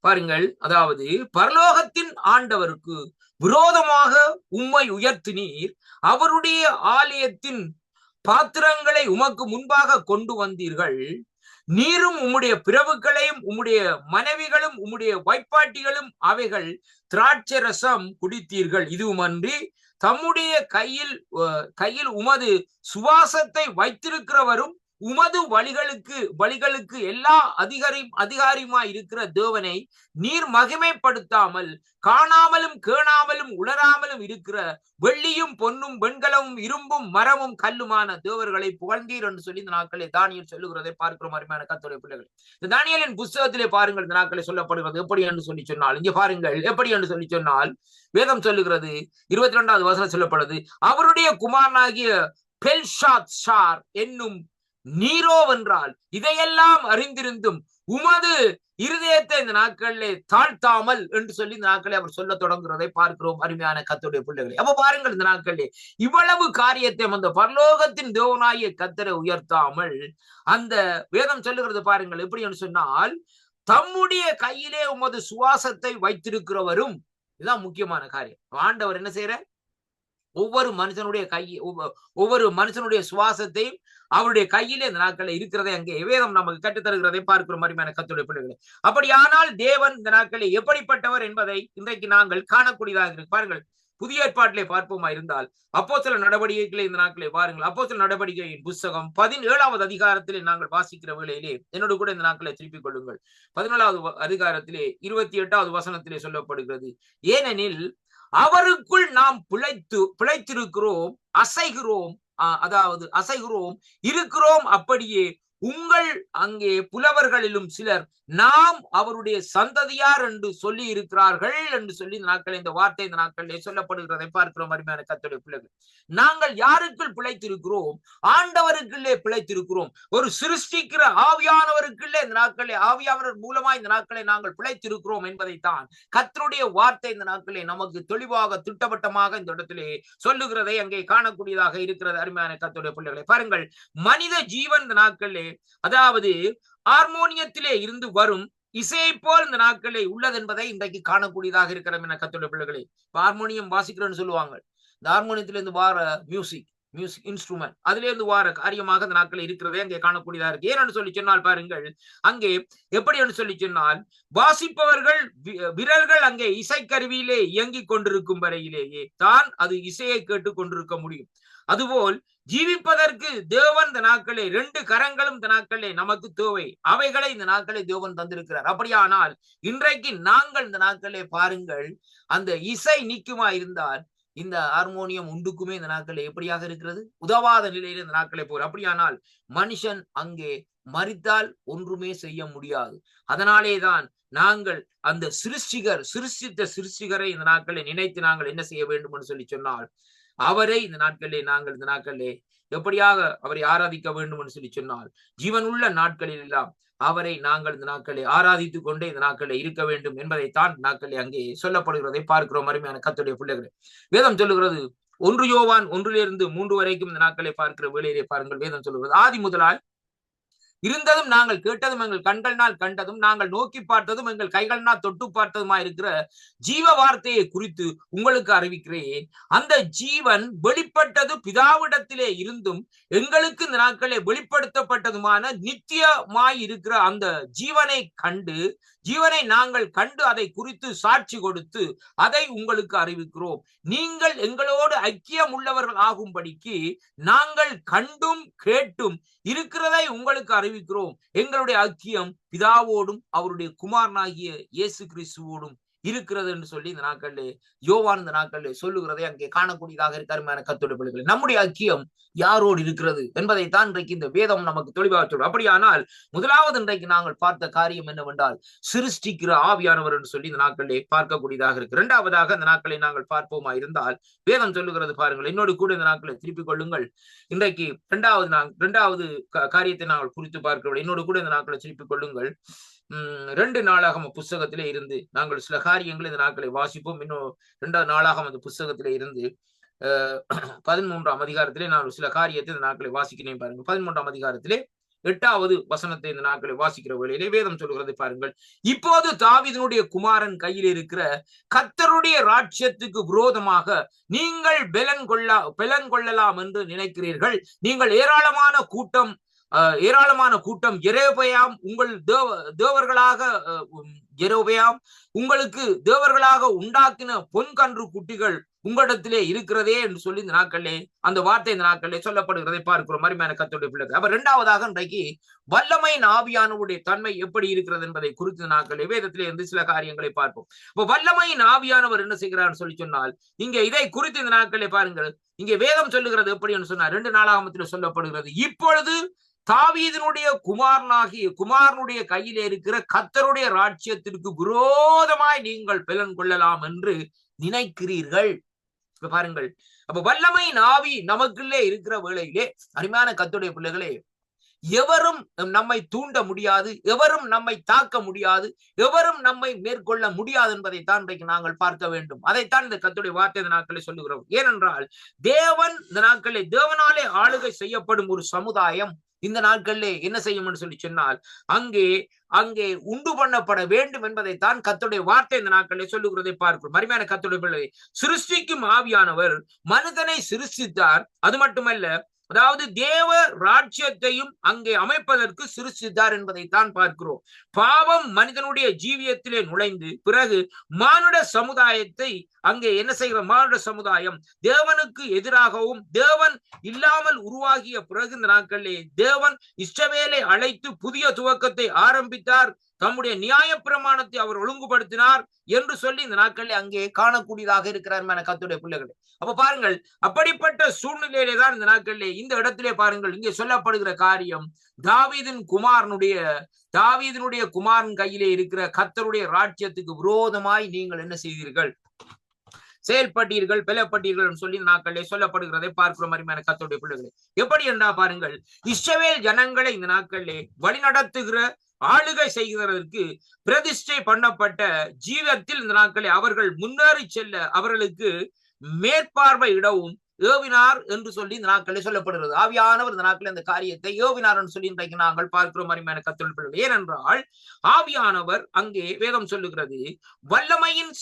பாருங்கள். அதாவது, பரலோகத்தின் ஆண்டவருக்கு விரோதமாக உம்மை உயர்த்தினீர், அவருடைய ஆலயத்தின் பாத்திரங்களை உமக்கு முன்பாக கொண்டு வந்தீர்கள், நீரும் உம்முடைய பிரபுக்களையும் உம்முடைய மனைவிகளும் உம்முடைய வைப்பாட்டிகளும் அவைகள் திராட்சரசம் குடித்தீர்கள், இதுவுமன்றி தம்முடைய கையில் உமது சுவாசத்தை வைத்திருக்கிறவரும் உமது வழிகளுக்கு எல்லா அதிகாரியுமாய் இருக்கிற தேவனை நீர் மகிமைப்படுத்தாமல் காணாமலும் கேணாமலும் உணராமலும் இருக்கிற வெள்ளியும் பொன்னும் வெண்கலமும் இரும்பும் மரமும் கல்லுமான தேவர்களை புகழ்ந்தீர் என்று சொல்லி இந்த நாட்களை தானியேல் சொல்லுகிறதை பார்க்கிறோம். அருமையான கர்த்தருடைய பிள்ளைகள், இந்த தானியேலின் புஸ்தகத்திலே பாருங்கள் இந்த நாட்களை சொல்லப்படுகிறது எப்படி என்று சொல்லி சொன்னால், இங்கே பாருங்கள் எப்படி என்று சொல்லி சொன்னால் வேதம் சொல்லுகிறது 22வது வசனம் சொல்லப்படுது, அவருடைய குமாரனாகிய பெல்ஷாத்சார் என்னும் நீரோ வென்றால் இதையெல்லாம் அறிந்திருந்தும் உமது இருதயத்தை இந்த நாட்களிலே தாழ்த்தாமல் என்று சொல்லி இந்த நாட்களை அவர் சொல்ல தொடங்குறதை பார்க்கிறோம். அருமையான கர்த்தருடைய பிள்ளைகளை, அப்ப பாருங்கள் இந்த நாட்களிலே இவ்வளவு காரியத்தை அந்த பரலோகத்தின் தேவனாகிய கர்த்தரை உயர்த்தாமல் அந்த வேதம் சொல்லுகிறது பாருங்கள் எப்படி என்று சொன்னால், தம்முடைய கையிலே உமது சுவாசத்தை வைத்திருக்கிறவரும், இதுதான் முக்கியமான காரியம். ஆண்டவர் என்ன செய்யற, ஒவ்வொரு மனுஷனுடைய சுவாசத்தையும் அவருடைய கையிலே இந்த நாட்களில் இருக்கிறதை அங்கே வேதம் நமக்கு கற்றுத்தருகிறதை பார்க்கிறோம். அருமையான கர்த்தருடைய பிள்ளைகளே, அப்படியானால் தேவன் இந்த நாட்களில் எப்படிப்பட்டவர் என்பதை இன்றைக்கு நாங்கள் காணக்கூடியதாக இருக்கு. பாருங்கள், புதிய ஏற்பாட்டிலே பார்ப்போமா இருந்தால் அப்போஸ்தலர் நடவடிக்கைகளை இந்த நாட்களை பாருங்கள். அப்போஸ்தலர் நடவடிக்கையின் புஸ்தகம் 17வது அதிகாரத்திலே நாங்கள் வாசிக்கிற வேளையிலே என்னோடு கூட இந்த நாட்களை திருப்பிக் கொள்ளுங்கள். 17வது அதிகாரத்திலே 28வது வசனத்திலே சொல்லப்படுகிறது, ஏனெனில் அவருக்குள் நாம் பிழைத்திருக்கிறோம், அசைகிறோம் இருக்கிறோம், அப்படியே உங்கள் அங்கே புலவர்களிலும் சிலர் நாம் அவருடைய சந்ததியார் என்று சொல்லி இருக்கிறார்கள் என்று சொல்லி இந்த நாட்கள் இந்த வார்த்தை இந்த நாட்களிலே சொல்லப்படுகிறதை பார்க்கிறோம். அருமையான கர்த்தருடைய பிள்ளைகள், நாங்கள் யாருக்குள் பிழைத்திருக்கிறோம்? ஆண்டவருக்குள்ளே பிழைத்திருக்கிறோம். ஒரு சிருஷ்டிக்கிற ஆவியானவருக்குள்ளே இந்த நாட்களே ஆவியானவர் மூலமா இந்த நாட்களை நாங்கள் பிழைத்திருக்கிறோம் என்பதைத்தான் கர்த்தருடைய வார்த்தை இந்த நாட்களே நமக்கு தெளிவாக திட்டவட்டமாக இந்த இடத்திலே சொல்லுகிறதை அங்கே காணக்கூடியதாக இருக்கிறது. அருமையான கர்த்தருடைய பிள்ளைகளை பாருங்கள், மனித ஜீவன் இந்த நாட்களே அதாவது ஹார்மோனியத்திலே இருந்து வரும் இசையை போல் இந்த நாட்களே உள்ளது என்பதை இன்றைக்கு காணக்கூடியதாக இருக்கிறது. என கர்த்தருடைய பிள்ளைகளே, ஹார்மோனியம் வாசிக்கிறேன்னு சொல்லுவாங்க. இந்த ஹார்மோனியத்திலிருந்து வார மியூசிக் இன்ஸ்ட்ருமெண்ட், அதுல இருந்து வார காரியமாக இந்த நாட்கள் இருக்கிறதே அங்கே காணக்கூடியதா இருக்கு. ஏன்னு சொல்லி சொன்னால் பாருங்கள், அங்கே எப்படி என்று சொல்லி சொன்னால், வாசிப்பவர்கள் விரல்கள் அங்கே இசைக்கருவியிலே இயங்கிக் கொண்டிருக்கும் வரையிலேயே தான் அது இசையை கேட்டுக் கொண்டிருக்க முடியும். அதுபோல் ஜீவிப்பதற்கு தேவன் இந்த நாட்களே 2 கரங்களும் இந்த நாட்களே நமக்கு தேவை. அவைகளை இந்த நாட்களே தேவன் தந்திருக்கிறார். அப்படியானால் இன்றைக்கு நாங்கள் இந்த நாட்களே பாருங்கள், அந்த இசை நீக்குமா இருந்தால் இந்த ஹார்மோனியம் உண்டுக்குமே இந்த நாட்களே எப்படியாக இருக்கிறது, உதவாத நிலையில இந்த நாட்களே போற. அப்படியானால் மனுஷன் அங்கே மரித்தால் ஒன்றுமே செய்ய முடியாது. அதனாலேதான் நாங்கள் அந்த சிருஷ்டித்த சிருஷ்டிகரை இந்த நாட்களை நினைத்து நாங்கள் என்ன செய்ய வேண்டும் என்று சொல்லி சொன்னால், அவரை இந்த நாட்களிலே நாங்கள் இந்த நாட்களிலே எப்படியாக அவரை ஆராதிக்க வேண்டும் என்று சொல்லி சொன்னால், ஜீவனுள்ள நாட்களில் எல்லாம் அவரை நாங்கள் இந்த நாட்களை ஆராதித்துக் கொண்டே இந்த நாட்களை இருக்க வேண்டும் என்பதைத்தான் நாட்களை அங்கே சொல்லப்படுகிறதை பார்க்கிறோம். அருமையான கர்த்தருடைய பிள்ளைகளே, வேதம் சொல்லுகிறது 1 யோவான் 1 3 வரைக்கும் இந்த நாட்களை பார்க்கிற வேளையிலே பாருங்கள், வேதம் சொல்லுகிறது, ஆதி முதலாய் இருந்ததும் நாங்கள் கேட்டதும் எங்கள் கண்களினால் கண்டதும் நாங்கள் நோக்கி பார்த்ததும் எங்கள் கைகளினால் தொட்டு பார்த்ததுமா இருக்கிற ஜீவ வார்த்தையை குறித்து உங்களுக்கு அறிவிக்கிறேன். அந்த ஜீவன் வெளிப்பட்டது பிதாவிடத்திலே இருந்தும் எங்களுக்கு இந்த நாட்களே வெளிப்படுத்தப்பட்டதுமான நித்தியமாய் இருக்கிற அந்த ஜீவனை நாங்கள் கண்டு அதை குறித்து சாட்சி கொடுத்து அதை உங்களுக்கு அறிவிக்கிறோம். நீங்கள் எங்களோடு ஐக்கியம் உள்ளவர்கள் ஆகும்படிக்கு நாங்கள் கண்டும் கேட்டும் இருக்கிறதை உங்களுக்கு அறிவிக்கிறோம். எங்களுடைய ஐக்கியம் பிதாவோடும் அவருடைய குமாரனாகிய இயேசு கிறிஸ்துவோடும் இருக்கிறது என்று சொல்லி இந்த நாட்களிலே யோவான் இந்த நாட்களிலே சொல்லுகிறதை அங்கே காணக்கூடியதாக இருக்கிற கர்த்தருடைய பிள்ளைகளே, நம்முடைய ஐக்கியம் யாரோடு இருக்கிறது என்பதைத்தான் இன்றைக்கு இந்த வேதம் நமக்கு தெளிவாக சொல்லும். அப்படியானால் முதலாவது இன்றைக்கு நாங்கள் பார்த்த காரியம் என்னவென்றால் சிருஷ்டிக்கிற ஆவியானவர் என்று சொல்லி இந்த நாட்களிலே பார்க்கக்கூடியதாக இருக்கு. இரண்டாவதாக இந்த நாட்களை நாங்கள் பார்ப்போமா இருந்தால் வேதம் சொல்லுகிறது பாருங்கள், என்னோடு கூட இந்த நாட்களை திருப்பிக் கொள்ளுங்கள். இன்றைக்கு இரண்டாவது காரியத்தை நாங்கள் குறித்து பார்க்கிறோம். என்னோடு கூட இந்த நாட்களை திருப்பிக் கொள்ளுங்கள். 2 நாளாகம புஸ்தகத்திலே இருந்து நாங்கள் சில காரியங்களை இந்த நாட்களை வாசிப்போம். இன்னும் 2 நாளாகம அந்த புஸ்தகத்திலே இருந்து 13ஆம் அதிகாரத்திலே நான் சில காரியத்தை இந்த நாட்களை வாசிக்கிறேன் பாருங்கள். 13ஆம் அதிகாரத்திலே 8வது வசனத்தை இந்த நாட்களை வாசிக்கிற வேளையிலே வேதம் சொல்லுகிறது பாருங்கள், இப்போது தாவீதினுடைய குமாரன் கையில் இருக்கிற கர்த்தருடைய ராஜ்யத்துக்கு விரோதமாக நீங்கள் பெலன் கொள்ளலாம் என்று நினைக்கிறீர்கள். நீங்கள் ஏராளமான கூட்டம் யெரொபெயாம் உங்கள் தேவர்களாக யெரொபெயாம் உங்களுக்கு தேவர்களாக உண்டாக்கின பொன்கன்று குட்டிகள் உங்களிடத்திலே இருக்கிறதே என்று சொல்லி இந்த நாட்களிலே அந்த வார்த்தை இந்த நாட்களிலே சொல்லப்படுகிறதை பார்க்கிறோம். அருமையான கர்த்தருடைய பிள்ளைகள், அப்ப இரண்டாவதாக இன்றைக்கு வல்லமையின் ஆவியானவருடைய தன்மை எப்படி இருக்கிறது என்பதை குறித்து நாட்களிலே வேதத்திலே இருந்து சில காரியங்களை பார்ப்போம். இப்ப வல்லமையின் ஆவியானவர் என்ன செய்கிறார் சொல்லி சொன்னால், இங்க இதை குறித்து இந்த நாட்களிலே பாருங்கள், இங்கே வேதம் சொல்லுகிறது எப்படி என்று சொன்னார், 2 நாளாகமத்தில் சொல்லப்படுகிறது, இப்பொழுது தாவீதினுடைய குமாரனுடைய கையிலே இருக்கிற கர்த்தருடைய ராஜ்யத்திற்கு விரோதமாய் நீங்கள் பெலன் கொள்ளலாம் என்று நினைக்கிறீர்கள். பாருங்கள், அப்ப வல்லமையின் ஆவி நமக்குள்ளே இருக்கிற வேளையிலே அருமையான கர்த்தருடைய பிள்ளைகளே, எவரும் நம்மை தூண்ட முடியாது, எவரும் நம்மை தாக்க முடியாது, எவரும் நம்மை மேற்கொள்ள முடியாது என்பதைத்தான் இன்றைக்கு நாங்கள் பார்க்க வேண்டும். அதைத்தான் இந்த கர்த்தருடைய வார்த்தை இந்த நாட்களை சொல்லுகிறோம். ஏனென்றால் தேவன் இந்த நாட்களிலே தேவனாலே ஆளுகை செய்யப்படும் ஒரு சமுதாயம் இந்த நாட்களிலே என்ன செய்யும் சொல்லி சொன்னால் அங்கே உண்டு பண்ணப்பட வேண்டும் என்பதைத்தான் கர்த்தருடைய வார்த்தை இந்த நாட்களிலே சொல்லுகிறதை பார்க்கிறோம். அருமையான கர்த்தருடைய பிள்ளைகளே, சிருஷ்டிக்கும் ஆவியானவர் மனிதனை சிருஷ்டித்தார். அது மட்டுமல்ல, அதாவது தேவ ராஜ்யத்தையும் அங்கே அமைப்பதற்கு சிருஷ்டித்தார் என்பதைத்தான் பார்க்கிறோம். பாவம் மனிதனுடைய ஜீவியத்திலே நுழைந்து பிறகு மானுட சமுதாயத்தை அங்கே என்ன செய்கிற மானுட சமுதாயம் தேவனுக்கு எதிராகவும் தேவன் இல்லாமல் உருவாகிய பிறகு இந்த நாட்களிலே தேவன் இஸ்ரவேலை அழைத்து புதிய துவக்கத்தை ஆரம்பித்தார். தம்முடைய நியாய பிரமாணத்தை அவர் ஒழுங்குபடுத்தினார் என்று சொல்லி இந்த நாட்களில் அங்கே காணக்கூடியதாக இருக்கிறார் கர்த்தருடைய பிள்ளைகளே. அப்ப பாருங்கள், அப்படிப்பட்ட சூழ்நிலையிலே தான் இந்த நாட்களிலே இந்த இடத்திலே பாருங்கள், இங்கே சொல்லப்படுகிற காரியம் தாவீதினுடைய குமாரன் கையிலே இருக்கிற கர்த்தருடைய ராஜ்யத்துக்கு விரோதமாய் நீங்கள் என்ன செய்தீர்கள், செயல்பட்டீர்கள், பெலப்பட்டீர்கள் சொல்லி நாட்களிலே சொல்லப்படுகிறதை பார்க்கிறோம். அருமையான கர்த்தருடைய பிள்ளைகளே, எப்படி என்றா பாருங்கள், இஸ்ரவேல் ஜனங்களை இந்த நாட்களிலே வழிநடத்துகிற ஆளுகை செய்கிறதற்கு பிரதிஷ்டை பண்ணப்பட்ட ஜீவத்தில் இந்த நாட்களை அவர்கள் முன்னேறி செல்ல அவர்களுக்கு மேற்பார்வையிடவும் ஏவினார் என்று சொல்லி இந்த நாட்களில் சொல்லப்படுகிறது. ஆவியானவர் இந்த நாட்களில் அந்த காரியத்தை ஏவினார் என்று சொல்லி இன்றைக்கு நாங்கள் பார்க்கிறோம். அருமையான கர்த்தருடைய பிள்ளைகளே, ஏனென்றால் ஆவியானவர் அங்கே வேதம் சொல்லுகிறது வல்லமையின்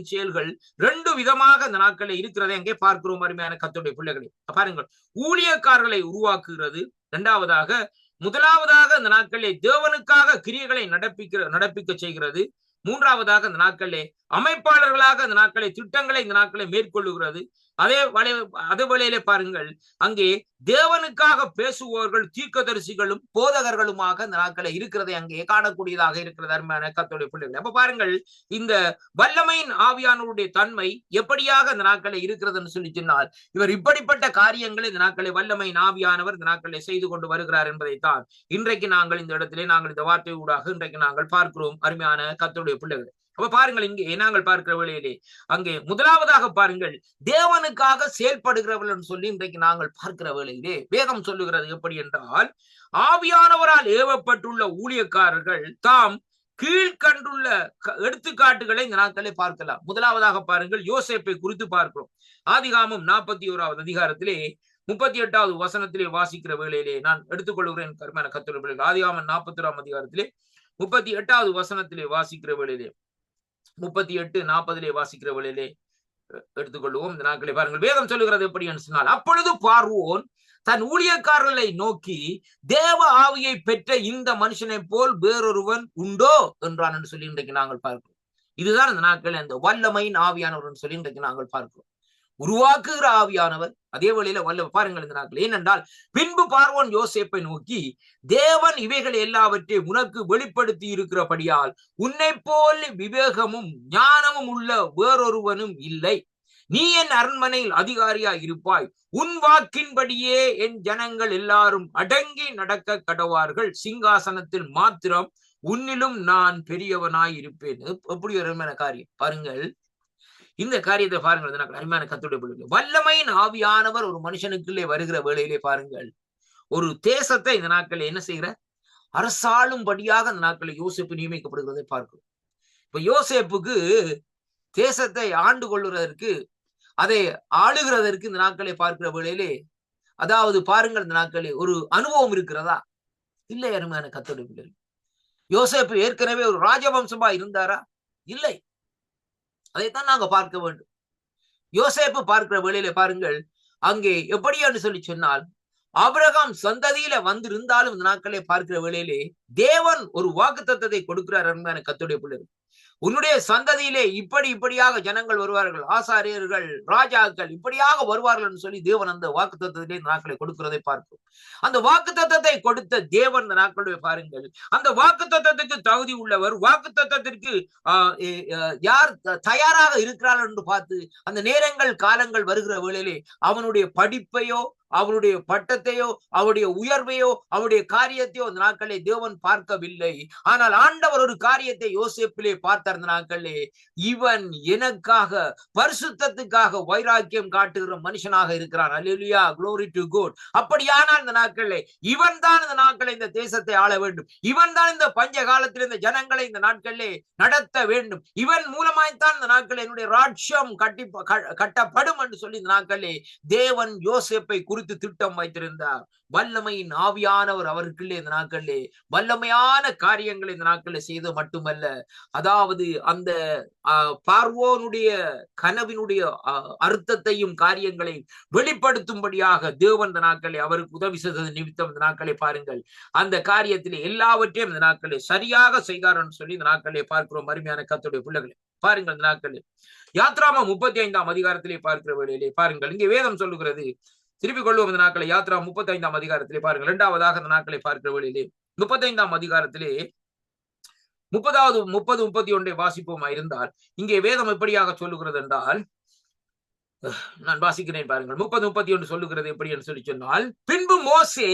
செயல்கள் 2 விதமாக இந்த நாட்களில் இருக்கிறதை அங்கே பார்க்கிறோம். அருமையான கர்த்தருடைய பிள்ளைகளே, பாருங்கள், ஊழியக்காரர்களை உருவாக்குகிறது. முதலாவதாக இந்த நாட்களிலே தேவனுக்காக கிரியைகளை நடப்பிக்க செய்கிறது. மூன்றாவதாக இந்த நாட்களிலே அமைப்பாளர்களாக இந்த நாட்களை திட்டங்களை இந்த நாட்களை மேற்கொள்ளுகிறது. அதே வேளையிலே பாருங்கள், அங்கே தேவனுக்காக பேசுபவர்கள் தீர்க்கதரிசிகளும் போதகர்களுமாக இந்த நாட்களை இருக்கிறதை அங்கே காணக்கூடியதாக இருக்கிறது. அருமையான கர்த்தருடைய பிள்ளைகள், அப்ப பாருங்கள், இந்த வல்லமையின் ஆவியானவருடைய தன்மை எப்படியாக இந்த நாட்களை இருக்கிறதுன்னு சொல்லி சொன்னால், இவர் இப்படிப்பட்ட காரியங்களை இந்த நாட்களை வல்லமையின் ஆவியானவர் இந்த நாட்களை செய்து கொண்டு வருகிறார் என்பதைத்தான் இன்றைக்கு நாங்கள் இந்த இடத்திலே நாங்கள் இந்த வார்த்தை ஊடாக இன்றைக்கு நாங்கள் பார்க்கிறோம். அருமையான கர்த்தருடைய பிள்ளைகள், அப்ப பாருங்கள், இங்கே நாங்கள் பார்க்கிற வேளையிலே அங்கே முதலாவதாக பாருங்கள், தேவனுக்காக செயல்படுகிறவர்கள் சொல்லி இன்றைக்கு நாங்கள் பார்க்கிற வேளையிலே வேதம் சொல்லுகிறது எப்படி என்றால், ஆவியானவரால் ஏவப்பட்டுள்ள ஊழியக்காரர்கள் தாம் கீழ்கண்டுள்ள எடுத்துக்காட்டுகளை இந்த நாட்களை பார்க்கலாம். முதலாவதாக பாருங்கள், யோசேப்பை குறித்து பார்க்கிறோம். ஆதிகாமம் 41வது அதிகாரத்திலே 38வது வசனத்திலே வாசிக்கிற வேளையிலே நான் எடுத்துக்கொள்கிறேன் கருமையான கர்த்தருடைய பிள்ளைகளே. ஆதிகாமம் 41ஆம் அதிகாரத்திலே 38வது வசனத்திலே வாசிக்கிற வேளையிலே 38-40 வாசிக்கிற வேளையிலே எடுத்துக்கொள்வோம். இந்த நாட்களை பாருங்கள், வேதம் சொல்லுகிறது எப்படி என்று சொன்னால், அப்பொழுது பார்வோன் தன் ஊழியக்காரர்களை நோக்கி, தேவ ஆவியை பெற்ற இந்த மனுஷனை போல் வேறொருவன் உண்டோ என்றான் என்று சொல்லி இன்றைக்கு நாங்கள் பார்க்கிறோம். இதுதான் இந்த நாட்கள் அந்த வல்லமையின் ஆவியானவர் சொல்லி இன்றைக்கு நாங்கள் பார்க்கிறோம். உருவாக்குகிற ஆவியானவர், அதே வழியில வல்ல பாருங்கள் இந்த நாட்கள். ஏனென்றால் பின்பு பார்வோன் யோசேப்பை நோக்கி, தேவன் இவைகள் எல்லாவற்றையும் உனக்கு வெளிப்படுத்தி இருக்கிறபடியால் உன்னை போல் விவேகமும் ஞானமும் உள்ள வேறொருவனும் இல்லை. நீ என் அரண்மனையில் அதிகாரியா இருப்பாய். உன் வாக்கின்படியே என் ஜனங்கள் எல்லாரும் அடங்கி நடக்க கடவார்கள். சிங்காசனத்தில் மாத்திரம் உன்னிலும் நான் பெரியவனாய் இருப்பேன். எப்படி ஒரு அருமையான காரியம் பாருங்கள். இந்த காரியத்தை பாருங்கள், அருமையான கர்த்தருடைய பிள்ளைகளே. வல்லமையின் ஆவியானவர் ஒரு மனுஷனுக்குள்ளே வருகிற வேளையிலே பாருங்கள், ஒரு தேசத்தை இந்த நாட்கள் என்ன செய்கிற அரசாளும்படியாக இந்த நாட்களில் யோசேப்பு நியமிக்கப்படுகிறதை பார்க்கிறோம். இப்ப யோசேப்புக்கு தேசத்தை ஆண்டு கொள்ளுவதற்கு, அதை ஆளுகிறதற்கு இந்த நாட்களை பார்க்கிற வேளையிலே, அதாவது பாருங்கள் இந்த நாட்களில் ஒரு அனுபவம் இருக்கிறதா? இல்லை அருமையான கர்த்தருடைய பிள்ளைகளே. யோசேப்பு ஏற்கனவே ஒரு ராஜவம்சமா இருந்தாரா? இல்லை. அதைத்தான் நாங்க பார்க்க வேண்டும். யோசேப்பு பார்க்கிற வேளையில பாருங்கள், அங்கே எப்படி என்று சொல்லி சொன்னால், ஆபிரகாம் சந்ததியில வந்திருந்தாலும் இந்த நாட்களை பார்க்கிற வேளையிலே தேவன் ஒரு வாக்குத்தத்தத்தை கொடுக்கிறார். அருமையான கர்த்தருடைய பிள்ளைகள், உன்னுடைய சந்ததியிலே இப்படியாக ஜனங்கள் வருவார்கள், ஆசாரியர்கள், ராஜாக்கள் இப்படியாக வருவார்கள் என்று சொல்லி தேவன் அந்த வாக்குத்தத்தத்திலே இந்த நாட்களை கொடுக்கிறதை பார்க்கும். அந்த வாக்குத்தத்தத்தை கொடுத்த தேவன் இந்த நாட்களுடைய பாருங்கள், அந்த வாக்குத்தத்தத்துக்கு தகுதி உள்ளவர், வாக்குத்தத்தத்திற்கு யார் தயாராக இருக்கிறார்கள் என்று பார்த்து அந்த நேரங்கள் காலங்கள் வருகிற வேளையிலே அவனுடைய படிப்பையோ, அவருடைய பட்டத்தையோ, அவருடைய உயர்வையோ, அவருடைய காரியத்தையோ அந்த நாட்களே தேவன் பார்க்கவில்லை. ஆனால் ஆண்டவர் ஒரு காரியத்தை யோசேப்பிலே பார்த்தார். இந்த நாட்களே, இவன் எனக்காக பரிசுத்தத்துக்காக வைராக்கியம் காட்டுகிற மனுஷனாக இருக்கிறான். அல்லேலூயா, glory to God. அப்படியானால் இந்த நாட்களே இவன் தான் இந்த நாட்களை இந்த தேசத்தை ஆள வேண்டும். இவன் தான் இந்த பஞ்ச காலத்தில் இந்த ஜனங்களை இந்த நாட்களிலே நடத்த வேண்டும். இவன் மூலமாய்த்தான் இந்த நாட்களில் என்னுடைய ராஜ்யம் கட்டப்படும் என்று சொல்லி இந்த நாட்களே தேவன் யோசேப்பை குறித்து திட்டம் வைத்திருந்தார். வல்லமையின் ஆவியானவர் அவருக்குள்ளே இந்த நாட்களிலே வல்லமையான காரியங்களை இந்த நாட்களில் செய்து மட்டுமல்ல, அதாவது அந்த பார்வோனுடைய கனவினுடைய அர்த்தத்தையும் காரியங்களை வெளிப்படுத்தும்படியாக தேவன் இந்த நாட்களை அவருக்கு உதவி செய்தது நிமித்தம் இந்த நாட்களை பாருங்கள், அந்த காரியத்திலே எல்லாவற்றையும் இந்த நாட்களை சரியாக செய்தார் என்று சொல்லி இந்த நாட்களை பார்க்கிறோம். அருமையான கர்த்தருடைய பிள்ளைகளை பாருங்கள், இந்த நாட்களில் யாத்ராகமம் 35ஆம் அதிகாரத்திலே பார்க்கிற வேளையிலே பாருங்கள், இங்கே வேதம் சொல்லுகிறது. திருப்பிக் கொள்வோம் இந்த நாட்களை. யாத்ராகமம் 35ஆம் அதிகாரத்திலே பாருங்கள், இரண்டாவதாக இந்த நாட்களை பார்க்கிற வேளையிலே 35ஆம் அதிகாரத்திலே 30-31 வாசிப்போமா இருந்தால், இங்கே வேதம் எப்படியாக சொல்லுகிறது என்றால், நான் வாசிக்கிறேன் பாருங்கள். 30-31 சொல்லுகிறது எப்படி என்று சொல்லி சொன்னால், பின்பு மோசே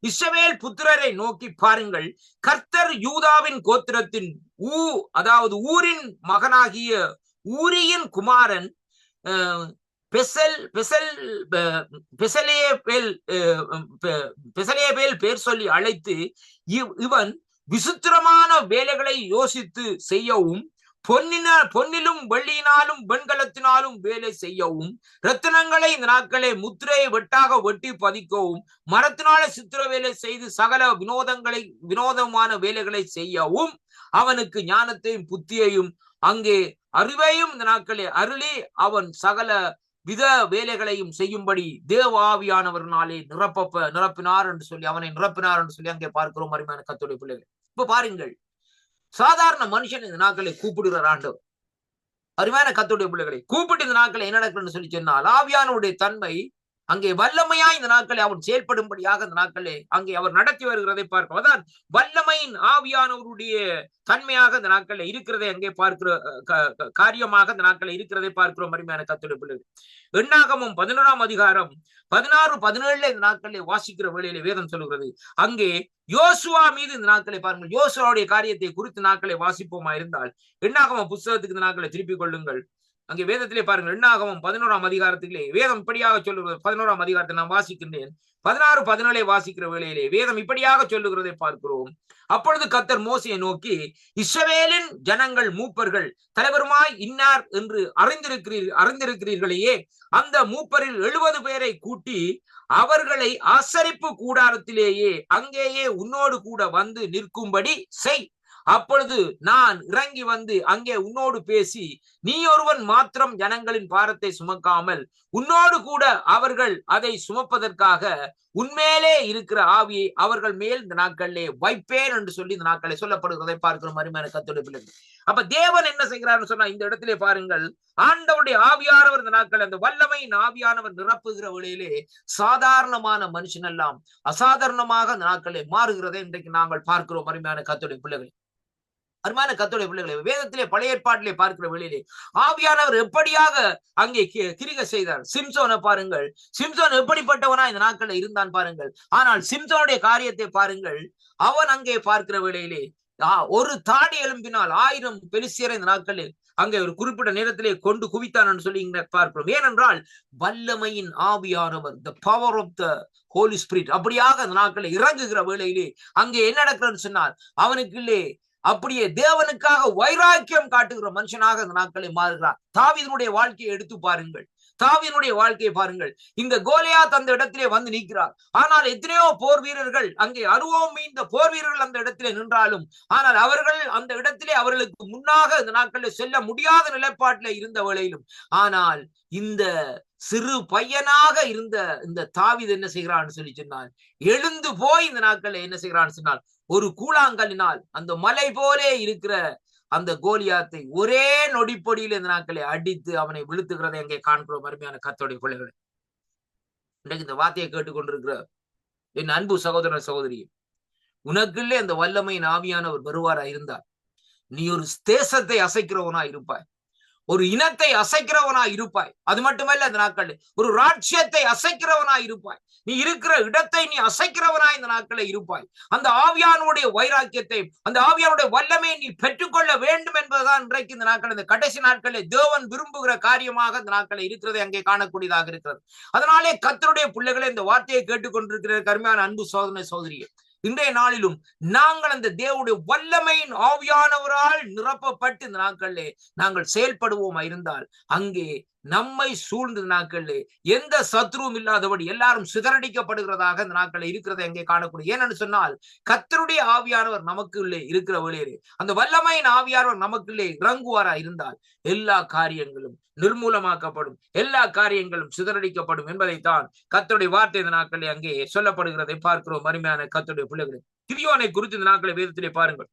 இஸ்ரவேல் புத்திரரை நோக்கி, பாருங்கள், கர்த்தர் யூதாவின் கோத்திரத்தின் அதாவது ஊரின் மகனாகிய ஊரியின் குமாரன் பெசலேபேல் பேர் சொல்லி அழைத்து, இவன் விசித்திரமான வேலைகளை யோசித்து செய்யவும், பொன்னிலும் வெள்ளியினாலும் வெண்கலத்தினாலும் வேலை செய்யவும், ரத்தினங்களை இந்த நாட்களை முத்திரையை வெட்டாக வெட்டி பதிக்கவும், மரத்தினால சித்திர வேலை செய்து சகல வினோதமான வேலைகளை செய்யவும், அவனுக்கு ஞானத்தையும் புத்தியையும் அங்கே அறிவையும் இந்த நாட்களே அருளி, அவன் சகல வித வேலைகளையும் செய்யும்படி தேவ ஆவியானவர்னாலே நிரப்பினார் என்று சொல்லி அவனை நிரப்பினார் என்று சொல்லி அங்கே பார்க்கிறோம். அருமையான கர்த்தருடைய பிள்ளைகள், இப்ப பாருங்கள், சாதாரண மனுஷன் இந்த நாட்களை கூப்பிடுகிறார் ஆண்டவர். அருமையான கர்த்தருடைய பிள்ளைகளை கூப்பிட்டு இந்த நாட்களை என்ன நடக்குன்னு சொல்லி சொன்னால், ஆவியானவருடைய தன்மை அங்கே வல்லமையாய் இந்த நாட்களை அவர் செயல்படும்படியாக இந்த நாட்களே அங்கே அவர் நடத்தி வருகிறதை பார்க்கிறோம். அதான் வல்லமையின் ஆவியானவருடைய தன்மையாக இந்த நாட்களில் இருக்கிறதை அங்கே பார்க்கிற காரியமாக இந்த நாட்களில் இருக்கிறதை பார்க்கிறோம். அருமையான கர்த்தருடைய பிள்ளைகள், எண்ணாகமம் 11ஆம் அதிகாரம் 16, 17 இந்த நாட்களில் வாசிக்கிற வேளையிலே வேதம் சொல்லுகிறது. அங்கே யோசுவா மீது இந்த நாட்களை பாருங்கள். யோசுவாவுடைய காரியத்தை குறித்து நாட்களை வாசிப்போமா இருந்தால் எண்ணாகம புஸ்தகத்துக்கு இந்த நாட்களை திருப்பிக் கொள்ளுங்கள். அங்கே வேதத்திலே பாருங்கள், எண்ணாகமம் 11ஆம் அதிகாரத்திலே வேதம் இப்படியாக சொல்லுகிறது. 11ஆம் அதிகாரத்தை நான் வாசிக்கின்றேன். 16, 17 வாசிக்கிற வேளையிலே வேதம் இப்படியாக சொல்லுகிறதை பார்க்கிறோம். அப்பொழுது கர்த்தர் மோசேயை நோக்கி, இஸ்ரவேலின் ஜனங்கள் மூப்பர்கள் தலைவருமாய் இன்னார் என்று அறிந்திருக்கிறீர்களையே, அந்த மூப்பரில் 70 பேரை கூட்டி அவர்களை ஆசரிப்பு கூடாரத்திலேயே அங்கேயே உன்னோடு கூட வந்து நிற்கும்படி செய். அப்பொழுது நான் இறங்கி வந்து அங்கே உன்னோடு பேசி, நீ ஒருவன் மாத்திரம் ஜனங்களின் பாரத்தை சுமக்காமல் உன்னோடு கூட அவர்கள் அதை சுமப்பதற்காக உண்மையிலே இருக்கிற ஆவியை அவர்கள் மேல் இந்த நாட்களிலே வைப்பேன் என்று சொல்லி இந்த நாட்களை சொல்லப்படுகிறதை பார்க்கிறோம். அருமையான கர்த்தருடைய பிள்ளைகள், அப்ப தேவன் என்ன செய்கிறார்னு சொன்னா இந்த இடத்திலே பாருங்கள், ஆண்டவருடைய ஆவியானவர் இந்த நாட்கள் அந்த வல்லமையின் ஆவியானவர் நிரப்புகிற வேளையிலே சாதாரணமான மனுஷன் எல்லாம் அசாதாரணமாக இந்த நாட்களே மாறுகிறதை இன்றைக்கு நாங்கள் பார்க்கிறோம். அருமையான கர்த்தருடைய பிள்ளைகள், அருமையான கர்த்தருடைய பிள்ளைகளை, வேதத்திலே பழைய ஏற்பாட்டிலே பார்க்கிற வேளையிலே ஆவியானவர் எப்படியாக அங்கே கிரிகை செய்தார். சிம்சோனை பாருங்கள், சிம்சோன் எப்படிப்பட்டவனா இந்த நாட்களில் இருந்தான் பாருங்கள். ஆனால் சிம்சோனுடைய காரியத்தை பாருங்கள், அவன் அங்கே பார்க்கிற வேளையிலே ஒரு தாடி எலும்பினால் 1000 பெலிஸ்தியரை இந்த நாட்களில் அங்கே ஒரு குறிப்பிட்ட நேரத்திலே கொண்டு குவித்தான் என்று சொல்லி பார்க்கிறோம். ஏனென்றால் வல்லமையின் ஆவியானவர், the power of the Holy Spirit அப்படியாக அந்த நாட்களில் இறங்குகிற வேளையிலே அங்கே என்ன நடக்கிறதுன்னு சொன்னால், அவனுக்குள்ளே அப்படியே தேவனுக்காக வைராக்கியம் காட்டுகிற மனுஷனாக இந்த நாட்களை மாறுகிறார். தாவீதுடைய வாழ்க்கையை எடுத்து பாருங்கள், தாவீதுடைய வாழ்க்கையை பாருங்கள். இந்த கோலியாத் அந்த இடத்திலே வந்து நிற்கிறார். ஆனால் எத்தனையோ போர் வீரர்கள் அங்கே அருவம் மீந்த போர் வீரர்கள் அந்த இடத்திலே நின்றாலும், ஆனால் அவர்கள் அந்த இடத்திலே அவர்களுக்கு முன்னாக இந்த நாட்களில் செல்ல முடியாத நிலைப்பாட்டில இருந்த வேளையிலும், ஆனால் இந்த சிறு பையனாக இருந்த இந்த தாவீது என்ன செய்கிறான்னு சொல்லி சொன்னால், எழுந்து போய் இந்த நாட்களில் என்ன செய்கிறான்னு சொன்னால், ஒரு கூழாங்கல்லினால் அந்த மலை போலே இருக்கிற அந்த கோலியாத்தை ஒரே நொடிப்பொடியில் இந்த நாட்களை அடித்து அவனை விழுத்துகிறதை அங்கே காண்கிறோம். அருமையான கர்த்தருடைய பிள்ளைகளை, இன்றைக்கு இந்த வார்த்தையை கேட்டுக்கொண்டிருக்கிற என் அன்பு சகோதர சகோதரி, உனக்குள்ளே அந்த வல்லமையின் ஆவியானவர் வருவாரா இருந்தால் நீ ஒரு தேசத்தை அசைக்கிறவனா இருப்பாய், ஒரு இனத்தை அசைக்கிறவனா இருப்பாய். அது மட்டுமல்ல, இந்த நாட்களில் ஒரு ராஜ்யத்தை அசைக்கிறவனா இருப்பாய். நீ இருக்கிற இடத்தை நீ அசைக்கிறவனா இந்த நாட்களில் இருப்பாய். அந்த ஆவியானுடைய வைராக்கியத்தை, அந்த ஆவியானுடைய வல்லமையை நீ பெற்றுக்கொள்ள வேண்டும் என்பதுதான் இன்றைக்கு இந்த நாட்கள், இந்த கடைசி நாட்களில் தேவன் விரும்புகிற காரியமாக இந்த நாட்களில் இருக்கிறதை அங்கே காணக்கூடியதாக இருக்கிறது. அதனாலே கர்த்தருடைய பிள்ளைகளை இந்த வார்த்தையை கேட்டுக்கொண்டிருக்கிற கருமையான அன்பு சோதனை சோதரியே, இன்றைய நாளிலும் நாங்கள் அந்த தேவனுடைய வல்லமையின் ஆவியானவரால் நிரப்பப்பட்டு இந்த நாட்களிலே நாங்கள் செயல்படுவோமா இருந்தால், அங்கே நம்மை சூழ்ந்த நாட்களிலே எந்த சத்ருவும் இல்லாதபடி எல்லாரும் சிதறடிக்கப்படுகிறதாக இந்த நாட்களில் இருக்கிறதை அங்கே காணக்கூடிய. ஏனென்று சொன்னால், கர்த்தருடைய ஆவியானவர் நமக்குள்ளே இருக்கிற வேளையிலே அந்த வல்லமையின் ஆவியானவர் நமக்குள்ளே இறங்குவாரா இருந்தால் எல்லா காரியங்களும் நிர்மூலமாக்கப்படும், எல்லா காரியங்களும் சிதறடிக்கப்படும் என்பதைத்தான் கர்த்தருடைய வார்த்தை இந்த நாட்களிலே அங்கே சொல்லப்படுகிறதை பார்க்கிறோம். அருமையான கர்த்தருடைய பிள்ளைகளை, கிதியோனை குறித்து இந்த நாட்களை வேதத்திலே பாருங்கள்.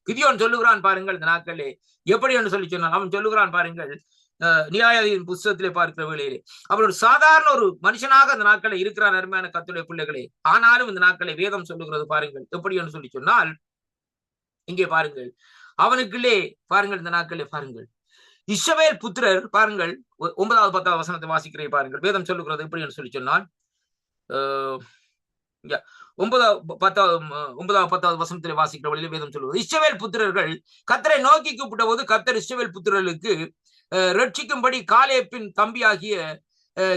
கிதியோன் சொல்லுகிறான் பாருங்கள், இந்த நாட்களிலே எப்படி என்று சொல்லி சொன்னால், அவன் சொல்லுகிறான் பாருங்கள், நியாயாதிபதியின் புஸ்தகத்திலே பார்க்கிற வேளையிலே அவர் ஒரு சாதாரண ஒரு மனுஷனாக இந்த நாட்களை இருக்கிறான். அருமையான கர்த்தருடைய பிள்ளைகளே, ஆனாலும் இந்த நாட்களை வேதம் சொல்லுகிறது பாருங்கள் எப்படி என்று சொல்லி சொன்னால், இங்கே பாருங்கள், அவனுக்குள்ளே பாருங்கள், இந்த நாட்களே பாருங்கள், இஸ்ரவேல் புத்திரர் பாருங்கள், 9வது 10வது வசனத்தை வாசிக்கிறே பாருங்கள். வேதம் சொல்லுகிறது எப்படி என்று சொல்லி சொன்னால், 9வது 10வது வசனத்திலே வாசிக்கிற வழியில வேதம் சொல்லுவது, இஸ்ரவேல் புத்திரர்கள் கர்த்தரை நோக்கி கூப்பிட்ட போது கர்த்தர் இஸ்ரவேல் புத்திரர்களுக்கு ரட்சிக்கும்படி காலேப்பின் தம்பியாகிய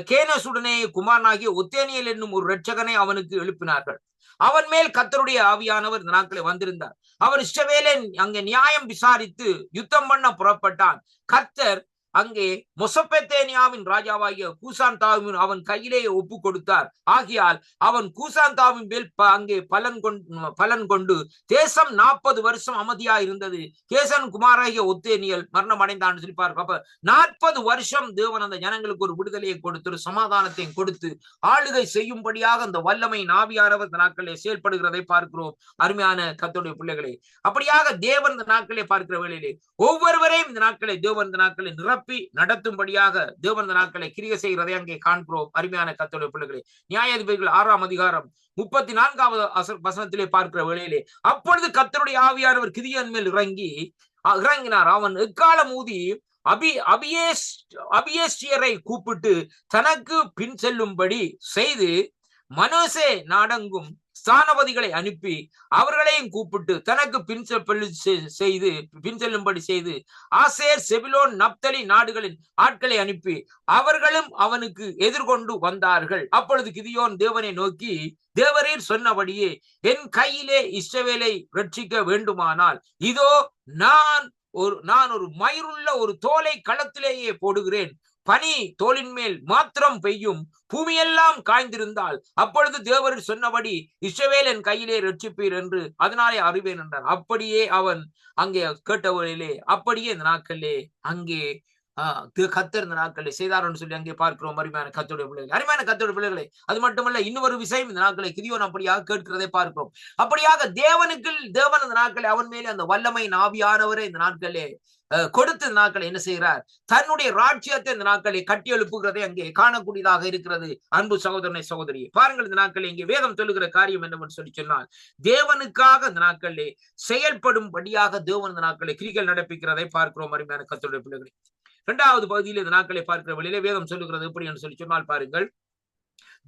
கேனசுடனே குமாரனாகிய ஒத்தேனியல் என்னும் ஒரு இரட்சகனை அவனுக்கு எழுப்பினார்கள். அவன் மேல் கர்த்தருடைய ஆவியானவர் இந்த நாட்களை வந்திருந்தார். அவர் இஸ்ரவேலை அங்கே நியாயம் விசாரித்து யுத்தம் பண்ண புறப்பட்டான். கர்த்தர் அங்கே மொசொப்பொத்தேமியாவின் ராஜாவாகிய கூசாந்தாவின் அவன் கையிலே ஒப்பு கொடுத்தார். ஆகியால் அவன் கூசாந்தாவின் மேல் அங்கே பலன் கொண்டு தேசம் 40 வருஷம் அமைதியா இருந்தது. கேசன் குமாராகிய ஒத்தேனியல் மரணம் அடைந்தான் சொல்லி பாருங்க. அப்ப 40 வருஷம் தேவன் அந்த ஜனங்களுக்கு ஒரு விடுதலையை கொடுத்து, ஒரு சமாதானத்தையும் கொடுத்து ஆளுகை செய்யும்படியாக அந்த வல்லமையின் ஆவியானவர் இந்த நாட்களிலே செயல்படுகிறதை பார்க்கிறோம். அருமையான கர்த்தருடைய பிள்ளைகளே, அப்படியாக தேவன் இந்த நாட்களே பார்க்கிற வேளையிலே ஒவ்வொருவரையும் இந்த நாட்களை தேவன் இந்த நாட்களை நிரப்ப நிரப்பி நடத்தும்படியாக தேவன் இந்த நாட்களை கிரியை செய்கிறதை அங்கே காண்கிறோம். அருமையான கர்த்தருடைய பிள்ளைகளே, நியாயாதிபதிகள் 6ஆம் அதிகாரம் 34வது வசனத்திலே பார்க்கிற வேளையிலே, அப்பொழுது கர்த்தருடைய ஆவியானவர் கிதியோன் மேல் இறங்கினார். அவன் எக்காலம் ஊதி அபியேஸ்யரை கூப்பிட்டு தனக்கு பின் செல்லும்படி செய்து, மனோசே நாடெங்கும் ஸ்தானபதிகளை அனுப்பி அவர்களையும் கூப்பிட்டு தனக்கு பின் செல்லும்படி செய்து, ஆசேர், செபுலோன், நப்தலி நாடுகளின் ஆட்களை அனுப்பி அவர்களும் அவனுக்கு எதிர்கொண்டு வந்தார்கள். அப்பொழுது கிதியோன் தேவனை நோக்கி, தேவரீர் சொன்னபடியே என் கையிலே இஸ்ரவேலை ரட்சிக்க வேண்டுமானால் இதோ நான் ஒரு மயிருள்ள ஒரு தோலை களத்திலேயே போடுகிறேன். பனி தோலின் மேல் மாத்திரம் பெய்யும், பூமியெல்லாம் காய்ந்திருந்தால் அப்பொழுது தேவரீர் சொன்னபடி இஸ்ரவேல் என் கையிலே ரட்சிப்பீர் என்று அதனாலே அறிவேன் என்றார். அப்படியே அவன் அங்கே கேட்டவழிலே அப்படியே இந்த நாட்களிலே அங்கே கர்த்தர் இந்த நாட்களை செய்தார் என்று சொல்லி அங்கே பார்க்கிறோம். அருமையான கர்த்தருடைய பிள்ளைகள், அருமையான கர்த்தருடைய பிள்ளைகளை, அது மட்டுமல்ல, இன்னொரு விஷயம் இந்த நாட்களை கிதியோன் அப்படியாக கேட்கிறதை பார்க்கிறோம். அப்படியாக தேவன் இந்த நாட்களை அவன் மேலே அந்த வல்லமையின் ஆவியானவரை இந்த நாட்களே கொடுத்து இந்த நாட்களை என்ன செய்கிறார், தன்னுடைய ராஜ்யத்தை இந்த நாட்களை கட்டி எழுப்புகிறதை அங்கே காணக்கூடியதாக இருக்கிறது. அன்பு சகோதரனை சகோதரியை பாருங்கள், இந்த நாட்களை இங்கே வேதம் சொல்லுகிற காரியம் என்னவென்று சொல்லி சொன்னால், தேவனுக்காக இந்த நாட்களிலே செயல்படும்படியாக தேவன் இந்த நாட்களை கிரிகள் நடப்பிக்கிறதை பார்க்கிறோம். அருமையான கர்த்தருடைய பிள்ளைகளை, 2வது பகுதியில் இந்த நாட்களை பார்க்கிற வழியிலே வேதம் சொல்லுகிறது எப்படி என்று சொல்லி சொன்னால் பாருங்கள்,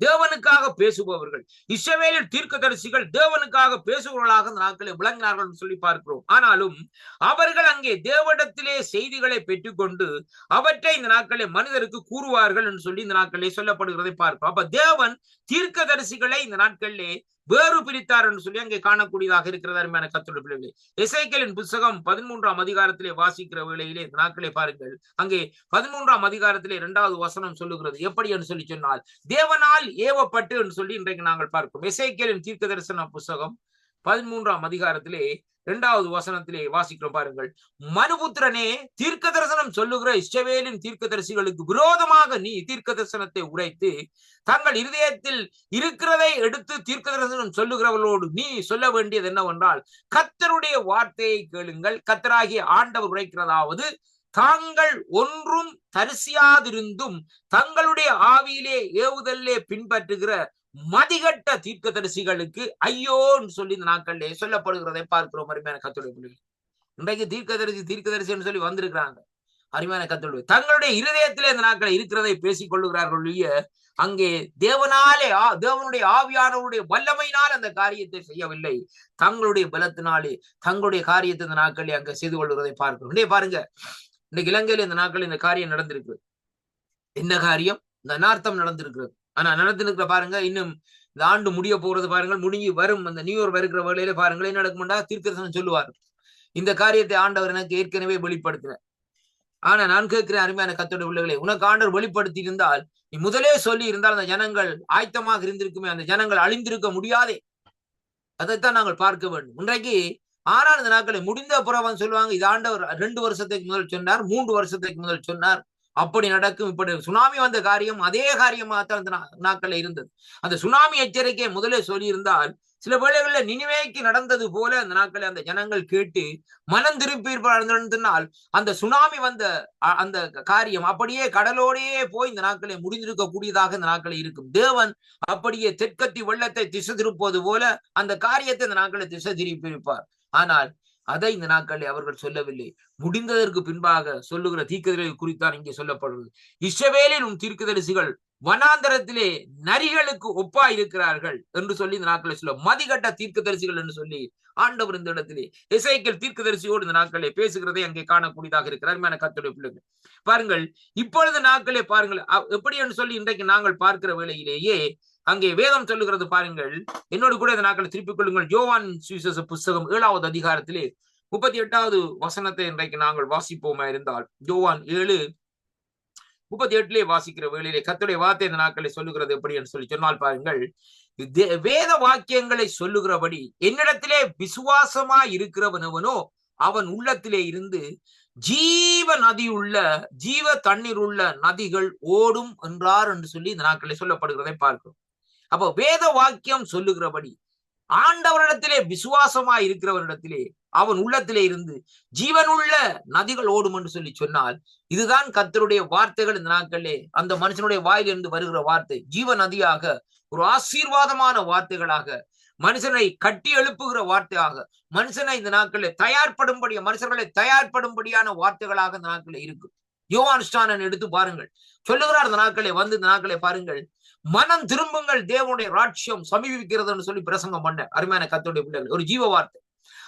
தேவனுக்காக பேசுபவர்கள், இஸ்ரவேலில் தீர்க்கதரிசிகள் தேவனுக்காக பேசுபவர்களாக இந்த நாட்களை விளங்கினார்கள் என்று சொல்லி பார்க்கிறோம். ஆனாலும் அவர்கள் அங்கே தேவனிடத்திலே செய்திகளை பெற்றுக்கொண்டு அவற்றை இந்த நாட்களை மனிதருக்கு கூறுவார்கள் என்று சொல்லி இந்த நாட்களிலே சொல்லப்படுகிறதை பார்க்கிறோம். அப்ப தேவன் தீர்க்கதரிசிகளை இந்த நாட்களிலே வேறு பிரித்தார் என்று சொல்லி அங்கே காணக்கூடியதாக இருக்கிறது. அருமையான கர்த்தருடைய பிள்ளைகளே, எசேக்கியேலின் புத்தகம் 13ஆம் அதிகாரத்திலே வாசிக்கிற வேளையிலே இந்த நாட்களை பாருங்கள், அங்கே 13ஆம் அதிகாரத்திலே 2வது வசனம் சொல்லுகிறது எப்படி என்று சொல்லி சொன்னால், தேவனால் ஏவப்பட்டு என்று சொல்லி இன்றைக்கு நாங்கள் பார்க்கிறோம். எசேக்கியேலின் தீர்க்க தரிசன புத்தகம் 13ஆம் அதிகாரத்திலே 2வது வசனத்திலே வாசிக்கிறோம் பாருங்கள், மனுபுத்திரனே, தீர்க்க தரிசனம் சொல்லுகிற இஸ்ரவேலின் தீர்க்கதரிசிகளுக்கு விரோதமாக நீ தீர்க்க தரிசனத்தை உரைத்து தங்கள் இருதயத்தில் இருக்கிறதை எடுத்து தீர்க்க தரிசனம் சொல்லுகிறவர்களோடு நீ சொல்ல வேண்டியது என்னவென்றால், கர்த்தருடைய வார்த்தையை கேளுங்கள். கர்த்தராகிய ஆண்டவர் உரைக்கிறதாவது, தாங்கள் ஒன்றும் தரிசியாதிருந்தும் தங்களுடைய ஆவியிலே ஏவுதலே பின்பற்றுகிற மதிகட்ட தீர்க்கதரிசிகளுக்கு ஐயோன்னு சொல்லி இந்த நாட்களிலே சொல்லப்படுகிறதை பார்க்கிறோம். அருமையான கர்த்தருடைய பிள்ளைகள், இன்றைக்கு தீர்க்கதரிசி சொல்லி வந்திருக்கிறாங்க. அருமையான கர்த்தருடைய, தங்களுடைய இருதயத்திலே இந்த நாட்களை இருக்கிறதை பேசிக் கொள்ளுகிறார்கள். அங்கே தேவனுடைய ஆவியானவருடைய வல்லமையினால் அந்த காரியத்தை செய்யவில்லை, தங்களுடைய பலத்தினாலே தங்களுடைய காரியத்தை இந்த நாட்களில் அங்க செய்து கொள்கிறதை பார்க்கிறோம். பாருங்க, இன்னைக்கு இலங்கையில இந்த நாட்கள் இந்த காரியம் நடந்திருக்கு. என்ன காரியம்? இந்த அனார்த்தம் நடந்திருக்கிறது. ஆனா நடந்திருக்கிற பாருங்க, இன்னும் இந்த ஆண்டு முடிய போறது பாருங்கள், முடிஞ்சு வரும் அந்த நியூ இயர் வருகிற வேளையில பாருங்கள் என்ன நடக்கும்டா, தீர்க்கதரிசனம் சொல்லுவார். இந்த காரியத்தை ஆண்டவர் எனக்கு ஏற்கனவே வெளிப்படுத்தினார். ஆனா நான் கேட்கிறேன், அருமையான கர்த்தருடைய பிள்ளைகளே, உனக்கு ஆண்டவர் வெளிப்படுத்தி இருந்தால், நீ முதலே சொல்லி இருந்தால் அந்த ஜனங்கள் ஆயத்தமாக இருந்திருக்குமே, அந்த ஜனங்கள் அழிந்திருக்க முடியாதே. அதைத்தான் நாங்கள் பார்க்க வேண்டும் இன்றைக்கு. ஆனால் இந்த நாட்களை முடிந்த புறவன் சொல்லுவாங்க, இது ஆண்டவர் 2 வருஷத்துக்கு முதல் சொன்னார், 3 வருஷத்துக்கு முதல் சொன்னார், அப்படி நடக்கும். இப்படி சுனாமி வந்த காரியம் அதே காரியமாகத்தான் அந்த நாட்களில் இருந்தது. அந்த சுனாமி எச்சரிக்கையை முதலே சொல்லி இருந்தால் சில வேளைகளில் நினிவேக்கு நடந்தது போல அந்த நாட்களை அந்த ஜனங்கள் கேட்டு மனம் திருப்பியிருப்பால் அந்த சுனாமி வந்த அந்த காரியம் அப்படியே கடலோடையே போய் இந்த நாட்களை முடிந்திருக்க கூடியதாக இந்த நாட்களை இருக்கும். தேவன் அப்படியே தெற்கத்தி வெள்ளத்தை திசை திருப்பது போல அந்த காரியத்தை இந்த நாட்களை திசை திருப்பியிருப்பார். ஆனால் அதை இந்த நாட்களில் அவர்கள் சொல்லவில்லை. முடிந்ததற்கு பின்பாக சொல்லுகிற தீர்க்கதரிசிகள் குறித்தான் இங்கே சொல்லப்படுவது. இஸ்ரவேலின் தீர்க்கதரிசிகள் வனாந்தரத்திலே நரிகளுக்கு ஒப்பா இருக்கிறார்கள் என்று சொல்லி இந்த நாட்களை சொல்ல, மதிகட்ட தீர்க்கதரிசிகள் என்று சொல்லி ஆண்டவர் இந்த இடத்திலே எசேக்கியேல் தீர்க்கதரிசியோடு இந்த நாட்களை பேசுகிறதை அங்கே காணக்கூடியதாக இருக்கிறார். கர்த்தருடைய பிள்ளைகள் பாருங்கள், இப்பொழுது நாட்களே பாருங்கள் எப்படி என்று சொல்லி இன்றைக்கு நாங்கள் பார்க்கிற வேளையிலேயே அங்கே வேதம் சொல்லுகிறது பாருங்கள். என்னோடு கூட இந்த நாட்களை திருப்பிக் கொள்ளுங்கள். யோவான் சுவிசேஷ புஸ்தகம் 7வது அதிகாரத்திலே 38வது வசனத்தை இன்றைக்கு நாங்கள் வாசிப்போமா இருந்தால், யோவான் 7:38 வாசிக்கிற வேளையிலே கர்த்தருடைய வார்த்தை இந்த நாட்களை சொல்லுகிறது எப்படி என்று சொல்லி சொன்னால் பாருங்கள், வேத வாக்கியங்களை சொல்லுகிறபடி என்னிடத்திலே விசுவாசமா இருக்கிறவனவனோ அவன் உள்ளத்திலே இருந்து ஜீவ நதி உள்ள ஜீவ தண்ணீர் உள்ள நதிகள் ஓடும் என்றார் என்று சொல்லி இந்த நாட்களை சொல்லப்படுகிறதை பார்க்கிறோம். அப்போ வேத வாக்கியம் சொல்லுகிறபடி ஆண்டவரிடத்திலே விசுவாசமா இருக்கிறவரிடத்திலே அவன் உள்ளத்திலே இருந்து ஜீவனுள்ள நதிகள் ஓடும் என்று சொல்லி சொன்னால், இதுதான் கர்த்தருடைய வார்த்தைகள். இந்த நாட்களிலே அந்த மனுஷனுடைய வாயிலிருந்து வருகிற வார்த்தை ஜீவ நதியாக, ஒரு ஆசீர்வாதமான வார்த்தைகளாக, மனுஷனை கட்டி எழுப்புகிற வார்த்தையாக, மனுஷனை இந்த நாட்களில் தயார்படும்படியா, மனுஷர்களை தயார்படும்படியான வார்த்தைகளாக இந்த நாட்களில் இருக்கும். யோவான் ஸ்நானன் எடுத்து பாருங்கள், சொல்லுகிறார் இந்த நாட்களை வந்து இந்த நாட்களை பாருங்கள், மனம் திரும்புங்கள், தேவனுடைய ராட்சியம் சமீபிக்கிறதுன்னு சொல்லி பிரசங்கம் பண்ண அருமையான கர்த்தருடைய பிள்ளைகள், ஒரு ஜீவ வார்த்தை.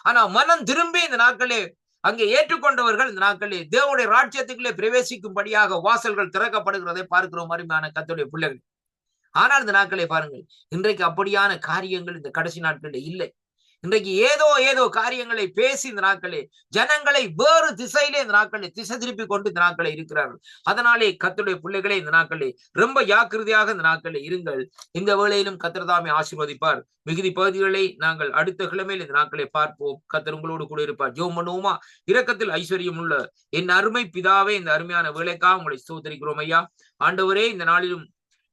ஆனா மனம் திரும்பி இந்த நாட்களே அங்கே ஏற்றுக்கொண்டவர்கள் இந்த நாட்களே தேவனுடைய ராட்சியத்துக்குள்ளே பிரவேசிக்கும்படியாக வாசல்கள் திறக்கப்படுகிறதை பார்க்கிறோம் அருமையான கர்த்தருடைய பிள்ளைகள். ஆனால் இந்த நாட்களை பாருங்கள், இன்றைக்கு அப்படியான காரியங்கள் இந்த கடைசி நாட்களில் இல்லை. இன்றைக்கு ஏதோ காரியங்களை பேசி இந்த நாட்களே ஜனங்களை வேறு திசையிலே இந்த நாட்களை திசை திருப்பி கொண்டு இந்த நாட்களை இருக்கிறார்கள். அதனாலே கர்த்தருடைய பிள்ளைகளே இந்த நாட்களே ரொம்ப ஜாக்கிரதையாக இந்த நாட்களில் இருங்கள். இந்த வேளையிலும் கர்த்தர் தாமே ஆசீர்வதிப்பார். மிகுதி பகுதிகளை நாங்கள் அடுத்த கிழமையில் இந்த நாட்களை பார்ப்போம். கர்த்தர் உங்களோடு கூட இருப்பார். ஜெபம் பண்ணுவோமா? இரக்கத்தில் ஐஸ்வர்யம் உள்ள என் அருமை பிதாவே, இந்த அருமையான வேலைக்காக உங்களை ஸ்தோத்திரிக்கிறோம் ஐயா. ஆண்டவரே, இந்த நாளிலும்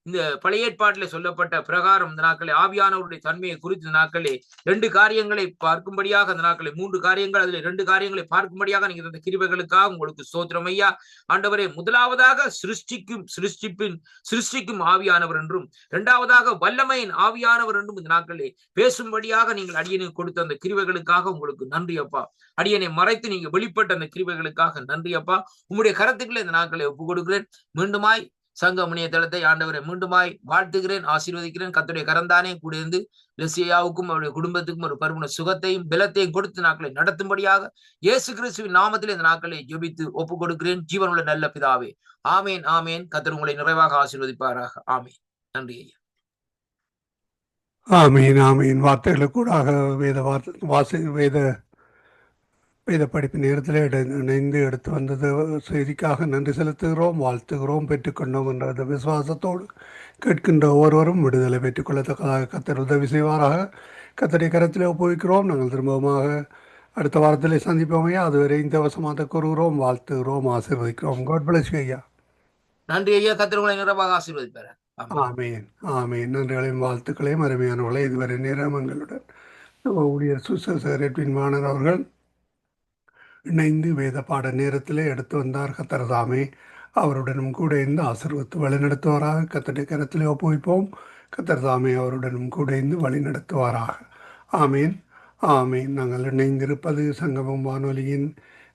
இந்த பழைய ஏற்பாட்டிலே சொல்லப்பட்ட பிரகாரம் இந்த நாட்களே ஆவியானவருடைய தன்மையை குறித்து இந்த நாட்களே 2 காரியங்களை பார்க்கும்படியாக, அந்த நாட்களே 3 காரியங்கள், அதுல 2 காரியங்களை பார்க்கும்படியாக நீங்க இந்த கிருபைகளுக்காக உங்களுக்கு ஸ்தோத்திரம் ஐயா. ஆண்டவரே, முதலாவதாக சிருஷ்டிக்கும் ஆவியானவர் என்றும், 2வதாக வல்லமையின் ஆவியானவர் என்றும் இந்த நாட்களே பேசும்படியாக நீங்கள் அடியனுக்கு கொடுத்த அந்த கிருபைகளுக்காக உங்களுக்கு நன்றி அப்பா. அடியனை மறைத்து நீங்க வெளிப்பட்ட அந்த கிருபைகளுக்காக நன்றி அப்பா. உங்களுடைய கரத்துக்களை இந்த நாட்களை ஒப்புக் கொடுக்கிறேன். மீண்டுமாய் சங்கம் இணையதளத்தை ஆண்டவரை மீண்டுமாய் வாழ்த்துகிறேன், ஆசீர்வதிக்கிறேன். கர்த்தருடைய கரந்தானே கூட இருந்து லெசியாவுக்கும் அவருடைய குடும்பத்துக்கும் ஒரு பரிபூர்ண சுகத்தையும் பலத்தையும் கொடுத்து நாட்களை நடத்தும்படியாக இயேசு கிறிஸ்துவின் நாமத்தில் இந்த நாட்களை ஜெபித்து ஒப்புக் கொடுக்கிறேன். ஜீவனுள்ள நல்ல பிதாவே, ஆமேன் ஆமேன். கர்த்தர் உங்களை நிறைவாக ஆசீர்வதிப்பாராக. ஆமேன். நன்றி ஐயா. ஆமீன் ஆமீன். வார்த்தைகளுக்கூடாக வேத படிப்பு நேரத்தில் இணைந்து எடுத்து வந்தது செய்திக்காக நன்றி செலுத்துகிறோம், வாழ்த்துகிறோம், பெற்றுக்கொண்டோம் என்ற அந்த விசுவாசத்தோடு கேட்கின்ற ஒவ்வொருவரும் விடுதலை பெற்றுக்கொள்ளத்தக்கதாக கர்த்தர் உதவி செய்வாராக. கர்த்தருடைய கரத்திலே ஒப்புவிக்கிறோம். நாங்கள் திரும்பமாக அடுத்த வாரத்திலே சந்திப்போம் ஐயா. அதுவரை இந்த வசமாக கூறுகிறோம், வாழ்த்துகிறோம், ஆசீர்வதிக்கிறோம். காட் பிளஸ் யூ ஐயா. நன்றி ஐயா. கர்த்தர் உங்களை நிறைவாக ஆசீர்வதிப்பார். ஆமேன் ஆமேன். நன்றிகளையும் வாழ்த்துக்களையும் அருமையானவர்களை இதுவரை நேரம் எங்களுடன் ஊழியர் சுசேகர் எட்வின் வாணர் அவர்கள் இணைந்து வேத பாட நேரத்திலே எடுத்து வந்தார். கர்த்தர் தாமே அவருடனும் கூட இருந்து ஆசீர்வதித்து வழிநடத்துவாராக. கர்த்தருடைய கரத்திலே ஒப்புவிப்போம். கர்த்தர் தாமே அவருடனும் கூட இருந்து வழிநடத்துவாராக. ஆமேன் ஆமேன். நாங்கள் இணைந்திருப்பது சங்கமம் வானொலியின்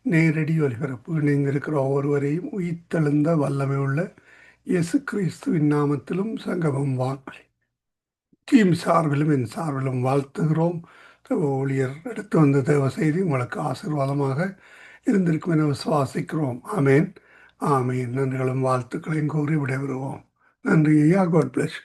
நேரடி ஒலிபரப்பு. இணைந்திருக்கிற ஒவ்வொருவரையும் உயிர்த்தெழுந்த வல்லமை உள்ள இயேசு கிறிஸ்துவின் நாமத்திலும் சங்கமம் வானொலி டீம் சார்பிலும் என் சார்பிலும் வாழ்த்துகிறோம். ஊழியர் எடுத்து வந்த தேவ செய்தி உங்களுக்கு ஆசீர்வாதமாக இருந்திருக்கும் என விசுவாசிக்கிறோம். ஆமேன் ஆமேன். நன்றிகளும் வாழ்த்துக்களையும் கூறி விடைபெறுவோம். நன்றி ஐயா. God plus.